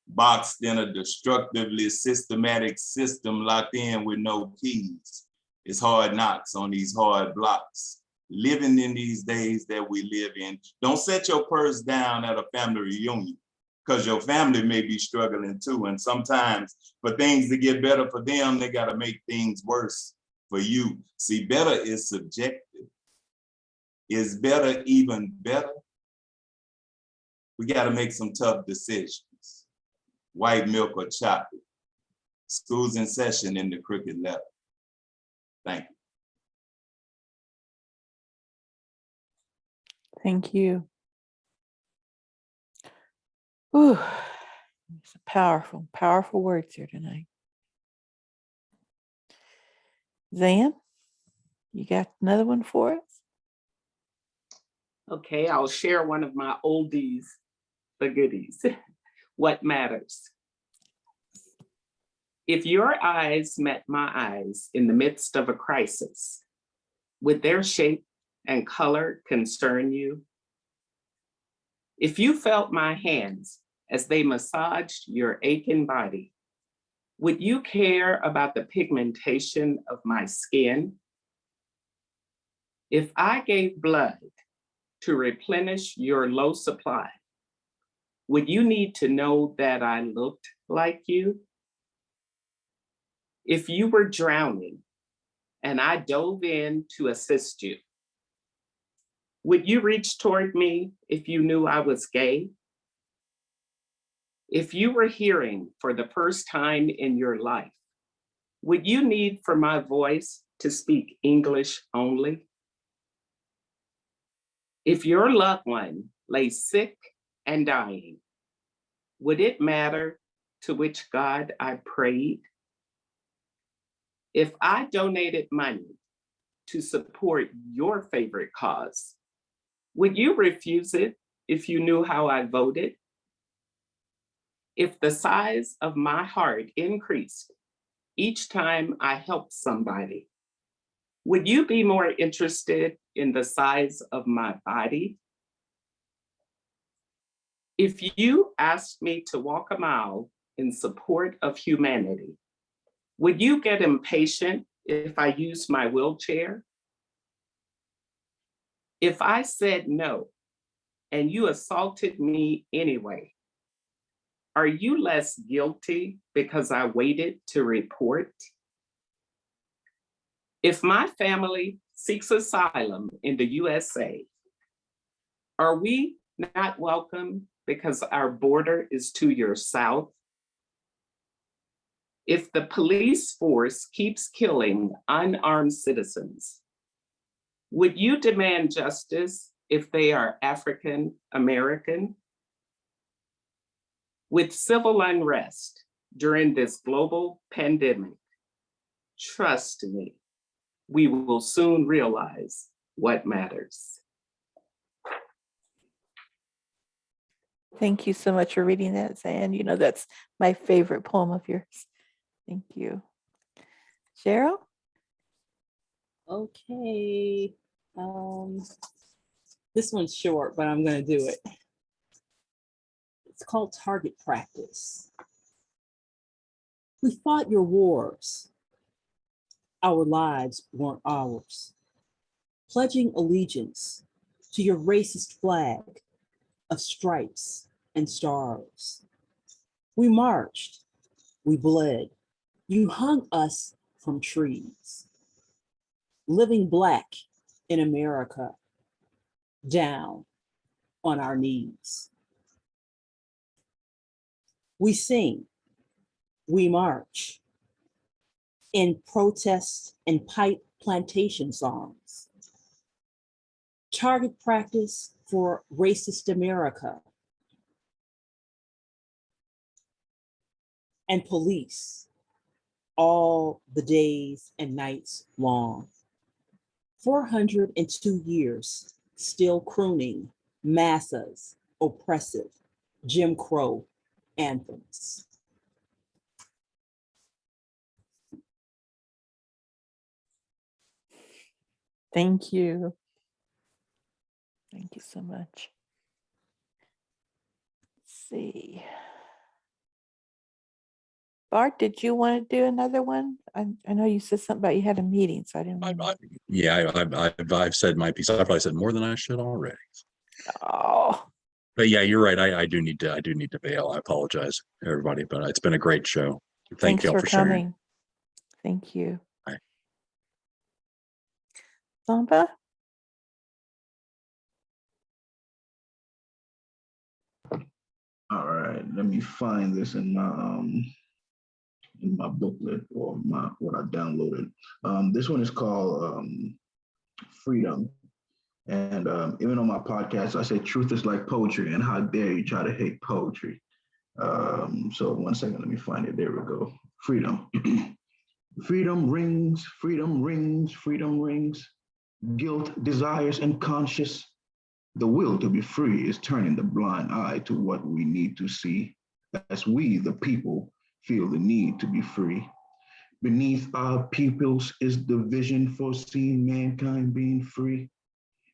I: Boxed in a destructively systematic system, locked in with no keys. It's hard knocks on these hard blocks. Living in these days that we live in. Don't set your purse down at a family reunion because your family may be struggling too. And sometimes for things to get better for them, they gotta make things worse for you. See, better is subjective. Is better even better? We got to make some tough decisions. White milk or chocolate. School's in session in the crooked letter. Thank you.
A: Thank you. Ooh, some powerful, powerful words here tonight. Zan, you got another one for us?
B: Okay, I'll share one of my oldies, the goodies. What matters? If your eyes met my eyes in the midst of a crisis, would their shape and color concern you? If you felt my hands as they massaged your aching body, would you care about the pigmentation of my skin? If I gave blood to replenish your low supply, would you need to know that I looked like you? If you were drowning and I dove in to assist you, would you reach toward me if you knew I was gay? If you were hearing for the first time in your life, would you need for my voice to speak English only? If your loved one lay sick and dying, would it matter to which God I prayed? If I donated money to support your favorite cause, would you refuse it if you knew how I voted? If the size of my heart increased each time I helped somebody, would you be more interested in the size of my body? If you asked me to walk a mile in support of humanity, would you get impatient if I used my wheelchair? If I said no and you assaulted me anyway, are you less guilty because I waited to report? If my family seeks asylum in the USA, are we not welcome because our border is to your south? If the police force keeps killing unarmed citizens, would you demand justice if they are African American? With civil unrest during this global pandemic, trust me, we will soon realize what matters.
A: Thank you so much for reading that, Zan. You know, that's my favorite poem of yours. Thank you. Cheryl?
C: Okay. This one's short, but I'm gonna do it. It's called Target Practice. We fought your wars. Our lives weren't ours. Pledging allegiance to your racist flag of stripes and stars. We marched, we bled. You hung us from trees. Living Black in America, down on our knees. We sing, we march in protest and pipe plantation songs. Target practice for racist America. And police all the days and nights long. 402 years still crooning Massa's oppressive Jim Crow anthems.
A: Thank you. Thank you so much. Let's see. Bart, did you want to do another one? I know you said something about you had a meeting, so I didn't.
G: I've said my piece. I probably said more than I should already.
A: Oh,
G: But yeah, you're right. I do need to bail. I apologize, everybody, but it's been a great show. Thank
A: thanks
G: you all
A: for
G: for sharing.
A: coming. Thank you.
G: Bye.
A: Samba?
F: All right, let me find this in my booklet or what I downloaded. This one is called Freedom. And even on my podcast, I say truth is like poetry, and how dare you try to hate poetry. So 1 second, let me find it. There we go. Freedom. Freedom rings, freedom rings, freedom rings. Guilt, desires, and conscious. The will to be free is turning the blind eye to what we need to see, as we, the people, feel the need to be free. Beneath our pupils is the vision for seeing mankind being free.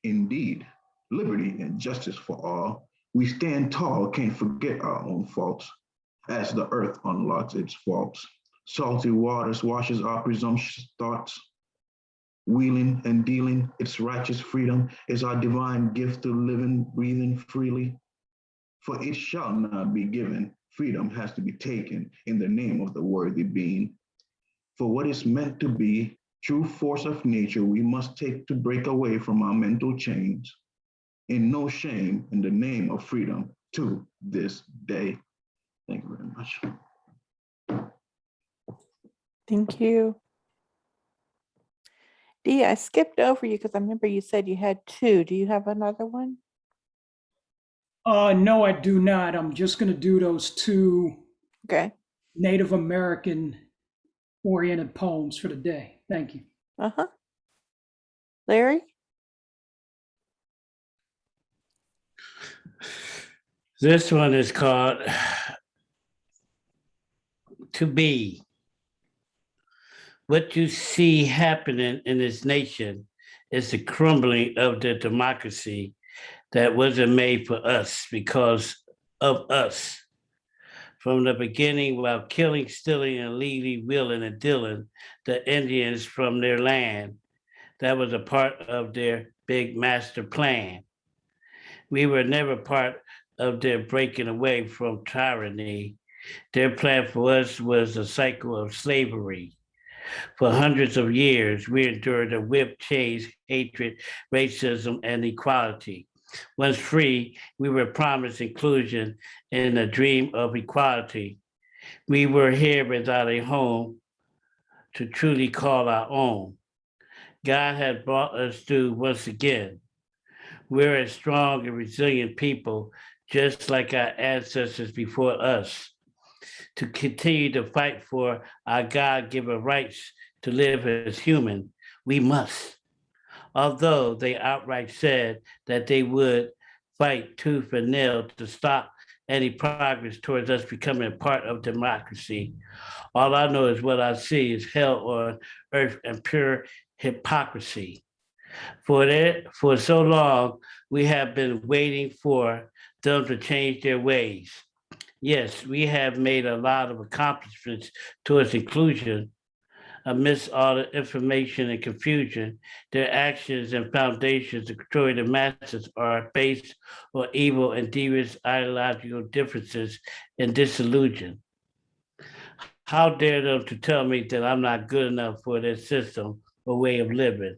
F: Indeed, liberty and justice for all. We stand tall, can't forget our own faults, as the earth unlocks its faults. Salty waters washes our presumptuous thoughts. Wheeling and dealing, its righteous freedom is our divine gift to living, breathing freely. For it shall not be given. Freedom has to be taken in the name of the worthy being. For what is meant to be, true force of nature, we must take to break away from our mental chains. In no shame, in the name of freedom, to this day. Thank you very much.
A: Thank you. Dee, I skipped over you because I remember you said you had two. Do you have another one?
D: No, I do not. I'm just going to do those two
A: Okay.
D: Native American oriented poems for the day. Thank you.
A: Uh-huh. Larry?
H: This one is called To Be. What you see happening in this nation is the crumbling of the democracy that wasn't made for us because of us. from the beginning while killing, stealing, and illegally wheeling and dealing the Indians from their land. That was a part of their big master plan. We were never part of their breaking away from tyranny. Their plan for us was a cycle of slavery. For hundreds of years, we endured a whip, chains, hatred, racism, and equality. Once free, we were promised inclusion in a dream of equality. We were here without a home to truly call our own. God had brought us through once again. We're a strong and resilient people, just like our ancestors before us, to continue to fight for our God-given rights to live as human. We must. Although they outright said that they would fight tooth and nail to stop any progress towards us becoming a part of democracy. All I know is what I see is hell on earth and pure hypocrisy. For so long, we have been waiting for them to change their ways. Yes, we have made a lot of accomplishments towards inclusion. Amidst all the information and confusion, their actions and foundations to control the masses are based on evil and devious ideological differences and disillusion. How dare them to tell me that I'm not good enough for their system or way of living?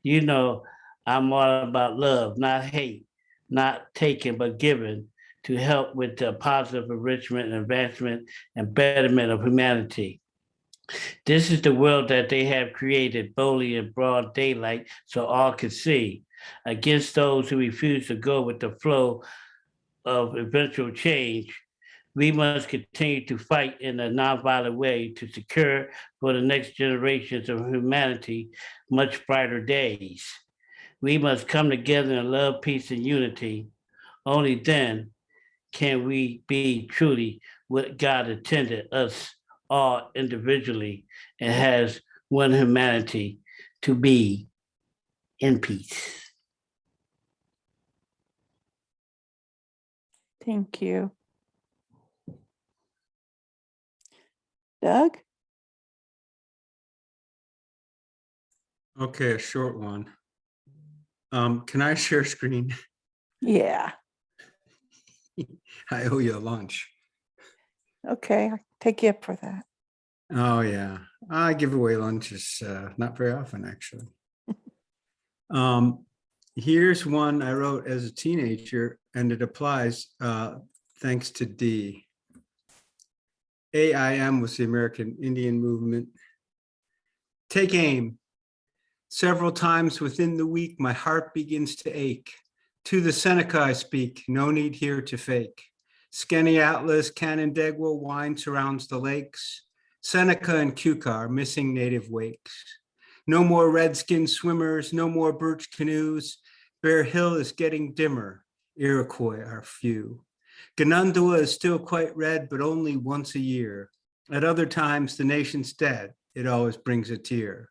H: You know, I'm all about love, not hate, not taking, but giving to help with the positive enrichment and advancement and betterment of humanity. This is the world that they have created boldly in broad daylight so all can see. Against those who refuse to go with the flow of eventual change, we must continue to fight in a nonviolent way to secure for the next generations of humanity much brighter days. We must come together in love, peace, and unity. Only then can we be truly what God intended us all individually and has one humanity to be in peace.
A: Thank you. Doug?
E: Okay, a short one. Can I share screen?
A: Yeah.
E: I owe you a lunch.
A: Okay, I'll take you up for that.
E: Oh, yeah. I give away lunches not very often, actually. Here's one I wrote as a teenager, and it applies thanks to Dee. AIM was the American Indian Movement. Take aim. Several times within the week, my heart begins to ache. To the Seneca I speak, no need here to fake. Skenny Atlas, Canandaigua wine surrounds the lakes. Seneca and Keuka are missing native wakes. No more redskin swimmers, no more birch canoes. Bear Hill is getting dimmer. Iroquois are few. Ganundua is still quite red, but only once a year. At other times, the nation's dead. It always brings a tear.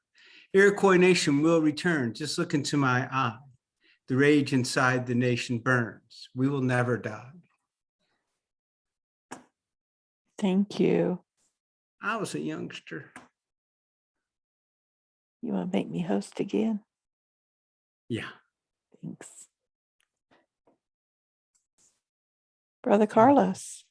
E: Iroquois nation will return. Just look into my eye. The rage inside the nation burns. We will never die.
A: Thank you.
E: I was a youngster.
A: You want to make me host again?
E: Yeah.
A: Thanks. Brother Carlos.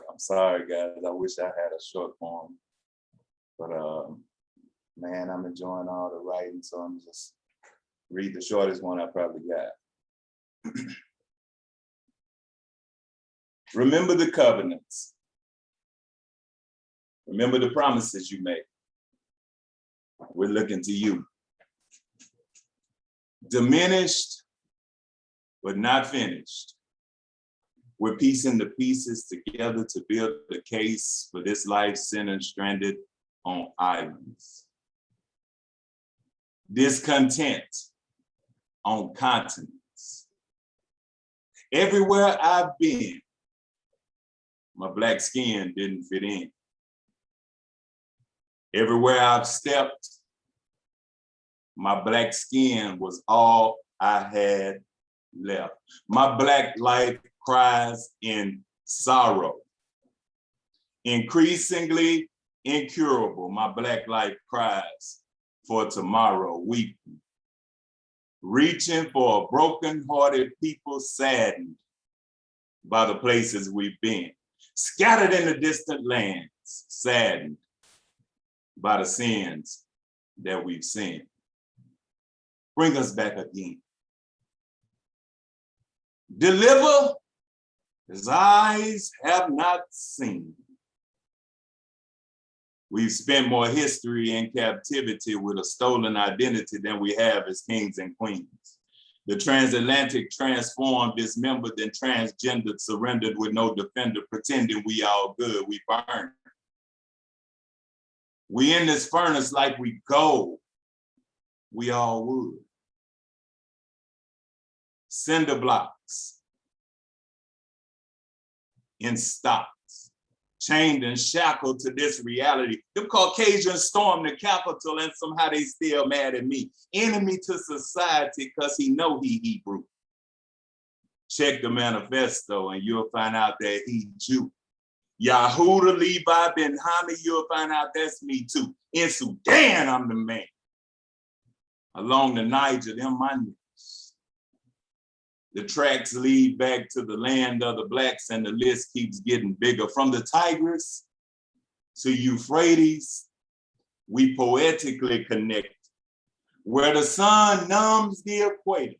I: I'm sorry, guys. I wish I had a short poem, but man, I'm enjoying all the writing, so I'm just read the shortest one I probably got. Remember the covenants. Remember the promises you made. We're looking to you. Diminished, but not finished. We're piecing the pieces together to build the case for this life centered stranded on islands. Discontent on continents. Everywhere I've been, my Black skin didn't fit in. Everywhere I've stepped, my Black skin was all I had left. My Black life cries in sorrow. Increasingly incurable, my Black life cries for tomorrow, weeping. Reaching for a broken-hearted people saddened by the places we've been. Scattered in the distant lands, saddened by the sins that we've sinned. Bring us back again. Deliver as eyes have not seen. We've spent more history in captivity with a stolen identity than we have as kings and queens. The transatlantic transformed, dismembered, and transgendered, surrendered with no defender, pretending we all good, we burn. We in this furnace like we gold, we all wood. Cinder blocks in stocks, chained and shackled to this reality. The Caucasians stormed the Capitol and somehow they still mad at me. Enemy to society because he know he Hebrew. Check the manifesto and you'll find out that he Jew. Yahuda Levi Ben Hami, you'll find out that's me too. In Sudan, I'm the man. Along the Niger, them my niggas. The tracks lead back to the land of the Blacks and the list keeps getting bigger. From the Tigris to Euphrates, we poetically connect. Where the sun numbs the equator,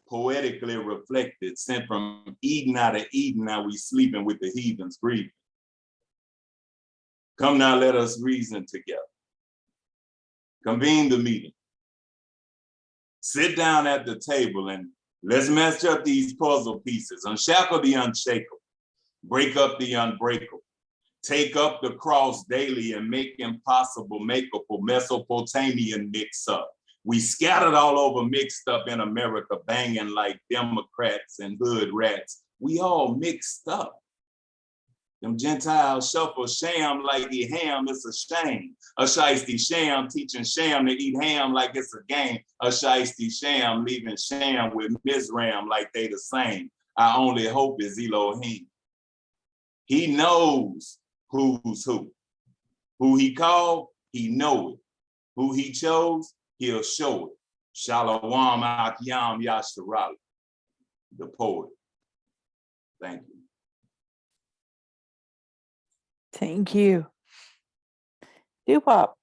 I: poetically reflected, sent from Eden out of Eden, now we sleeping with the heathens breathing. Come now, let us reason together. Convene the meeting. Sit down at the table and let's match up these puzzle pieces. Unshackle the unshakable, break up the unbreakable. Take up the cross daily and make impossible makeable Mesopotamian mix up. We scattered all over, mixed up in America, banging like Democrats and hood rats. We all mixed up. Them Gentiles shuffle sham like he ham, it's a shame. A shiesty sham teaching sham to eat ham like it's a game. A shiesty sham leaving sham with Mizram like they the same. Our only hope is Elohim. He knows who's who. Who he called, he know it. Who he chose, he'll show it. Shalom Akyam Yasharali, the poet. Thank you.
A: Thank you. Doo-wop.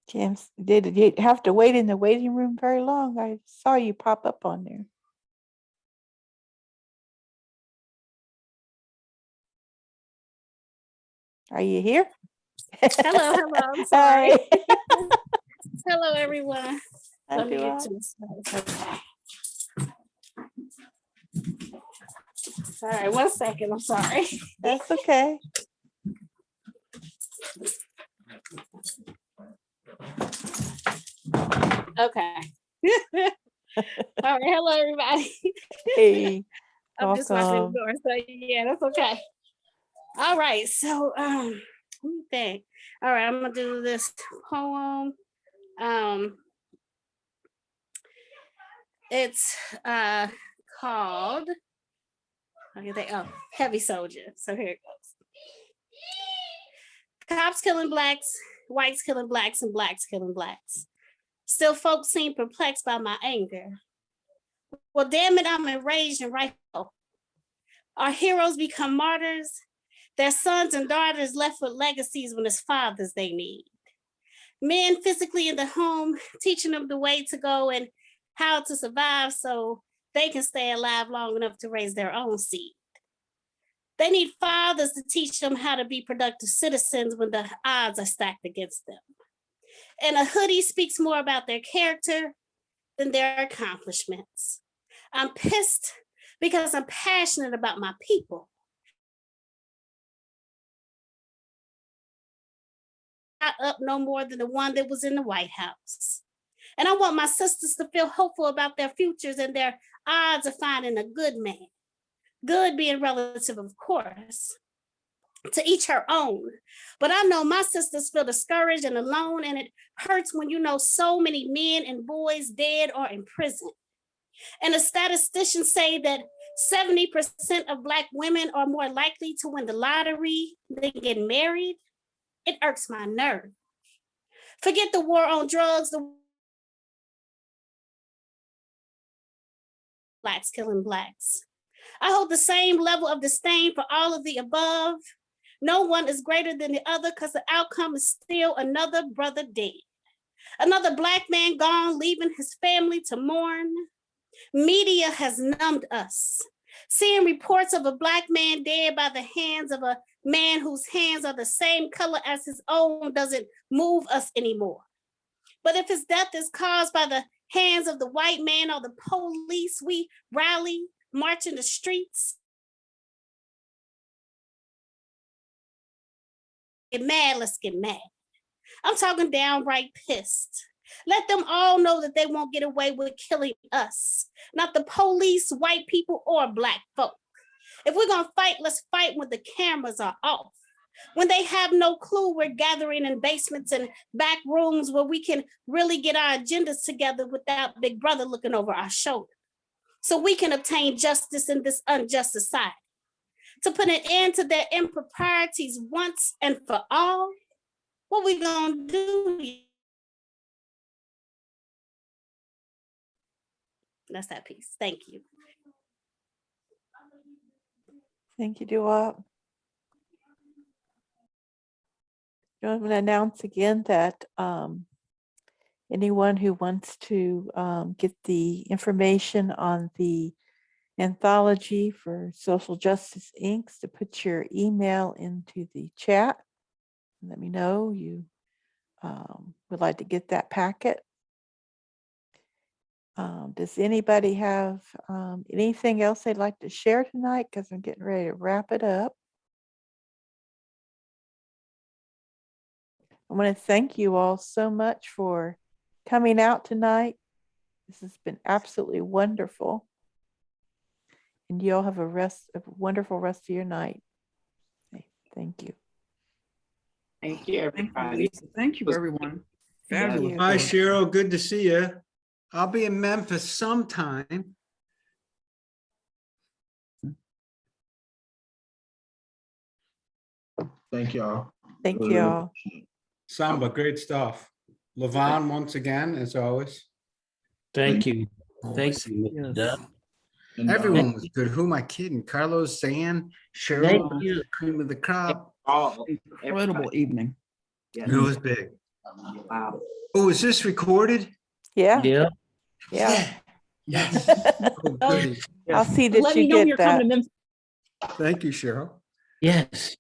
A: James, did you have to wait in the waiting room very long? I saw you pop up on there. Are you here?
J: Hello, I'm sorry.
A: Hi.
J: Hello, everyone.
A: Hi,
J: Let me get
A: Doo-wop.
J: to the slides. Okay. All right, 1 second. I'm sorry.
A: That's okay.
J: Okay. All right. Hello, everybody.
A: Hey,
J: I'm just watching the
A: welcome.
J: door, so yeah, that's okay. All right. So, let me think. All right, I'm gonna do this poem. It's called. Heavy Soldier. So here it goes. Cops killing blacks, whites killing blacks, and blacks killing blacks. Still, folks seem perplexed by my anger. Well, damn it, I'm enraged and rightful. Our heroes become martyrs. Their sons and daughters left with legacies when it's fathers they need. Men physically in the home, teaching them the way to go and how to survive so they can stay alive long enough to raise their own seed. They need fathers to teach them how to be productive citizens when the odds are stacked against them. And a hoodie speaks more about their character than their accomplishments. I'm pissed because I'm passionate about my people. Not up no more than the one that was in the White House. And I want my sisters to feel hopeful about their futures and their odds of finding a good man. Good being relative, of course. To each her own. But I know my sisters feel discouraged and alone, and it hurts when you know so many men and boys dead or in prison. And the statisticians say that 70% of Black women are more likely to win the lottery than get married. It irks my nerve. Forget the war on drugs, the Blacks killing Blacks. I hold the same level of disdain for all of the above. No one is greater than the other because the outcome is still another brother dead. Another Black man gone, leaving his family to mourn. Media has numbed us. Seeing reports of a Black man dead by the hands of a man whose hands are the same color as his own doesn't move us anymore. But if his death is caused by the hands of the white man or the police, we rally, march in the streets. Get mad, let's get mad. I'm talking downright pissed. Let them all know that they won't get away with killing us, not the police, white people, or Black folk. If we're gonna fight, let's fight when the cameras are off. When they have no clue we're gathering in basements and back rooms where we can really get our agendas together without Big Brother looking over our shoulder. So we can obtain justice in this unjust society. To put an end to their improprieties once and for all, what we gonna do? That's that piece. Thank you.
A: Thank you, Dewap. I'm going to announce again that anyone who wants to get the information on the anthology for Social Justice Inc. to put your email into the chat. Let me know you would like to get that packet. Does anybody have anything else they'd like to share tonight? Because I'm getting ready to wrap it up. I want to thank you all so much for coming out tonight. This has been absolutely wonderful. And you all have a wonderful rest of your night. Okay, thank you.
B: Thank you, everybody.
K: Thank you, everyone.
A: Thank
K: Fabulous.
A: you.
E: Hi, Cheryl. Good to see you. I'll be in Memphis sometime.
F: Thank y'all.
A: Thank you all.
E: Samba, great stuff. Levon, once again, as always.
H: Thank you. Thank you, Mr.
K: Yes.
H: Duff.
F: And,
E: Everyone was good. Who am I kidding? Carlos, Zan, Cheryl,
H: Thank you.
E: cream of the crop.
B: All,
K: Incredible
B: everybody.
K: evening.
B: Yes.
E: It was big.
B: Wow.
E: Oh, is this recorded?
A: Yeah,
H: Yeah.
A: yeah.
E: Yes. Oh, goody.
A: I'll see that
K: Let
A: you
K: me know when
A: get
K: you're coming
A: that.
K: to Memphis.
E: Thank you, Cheryl.
H: Yes.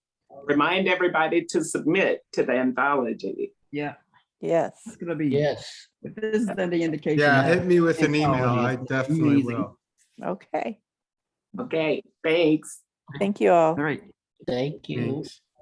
B: Remind everybody to submit to the anthology.
K: Yeah,
A: Yes.
K: it's gonna be,
H: Yes.
K: if this is the indication.
E: Yeah,
K: that
E: hit me with an email.
K: anthology
E: I
K: is
E: definitely
K: amazing.
E: will.
A: Okay.
B: Okay, thanks.
A: Thank you all.
K: All right.
H: Thank you.
E: Thanks.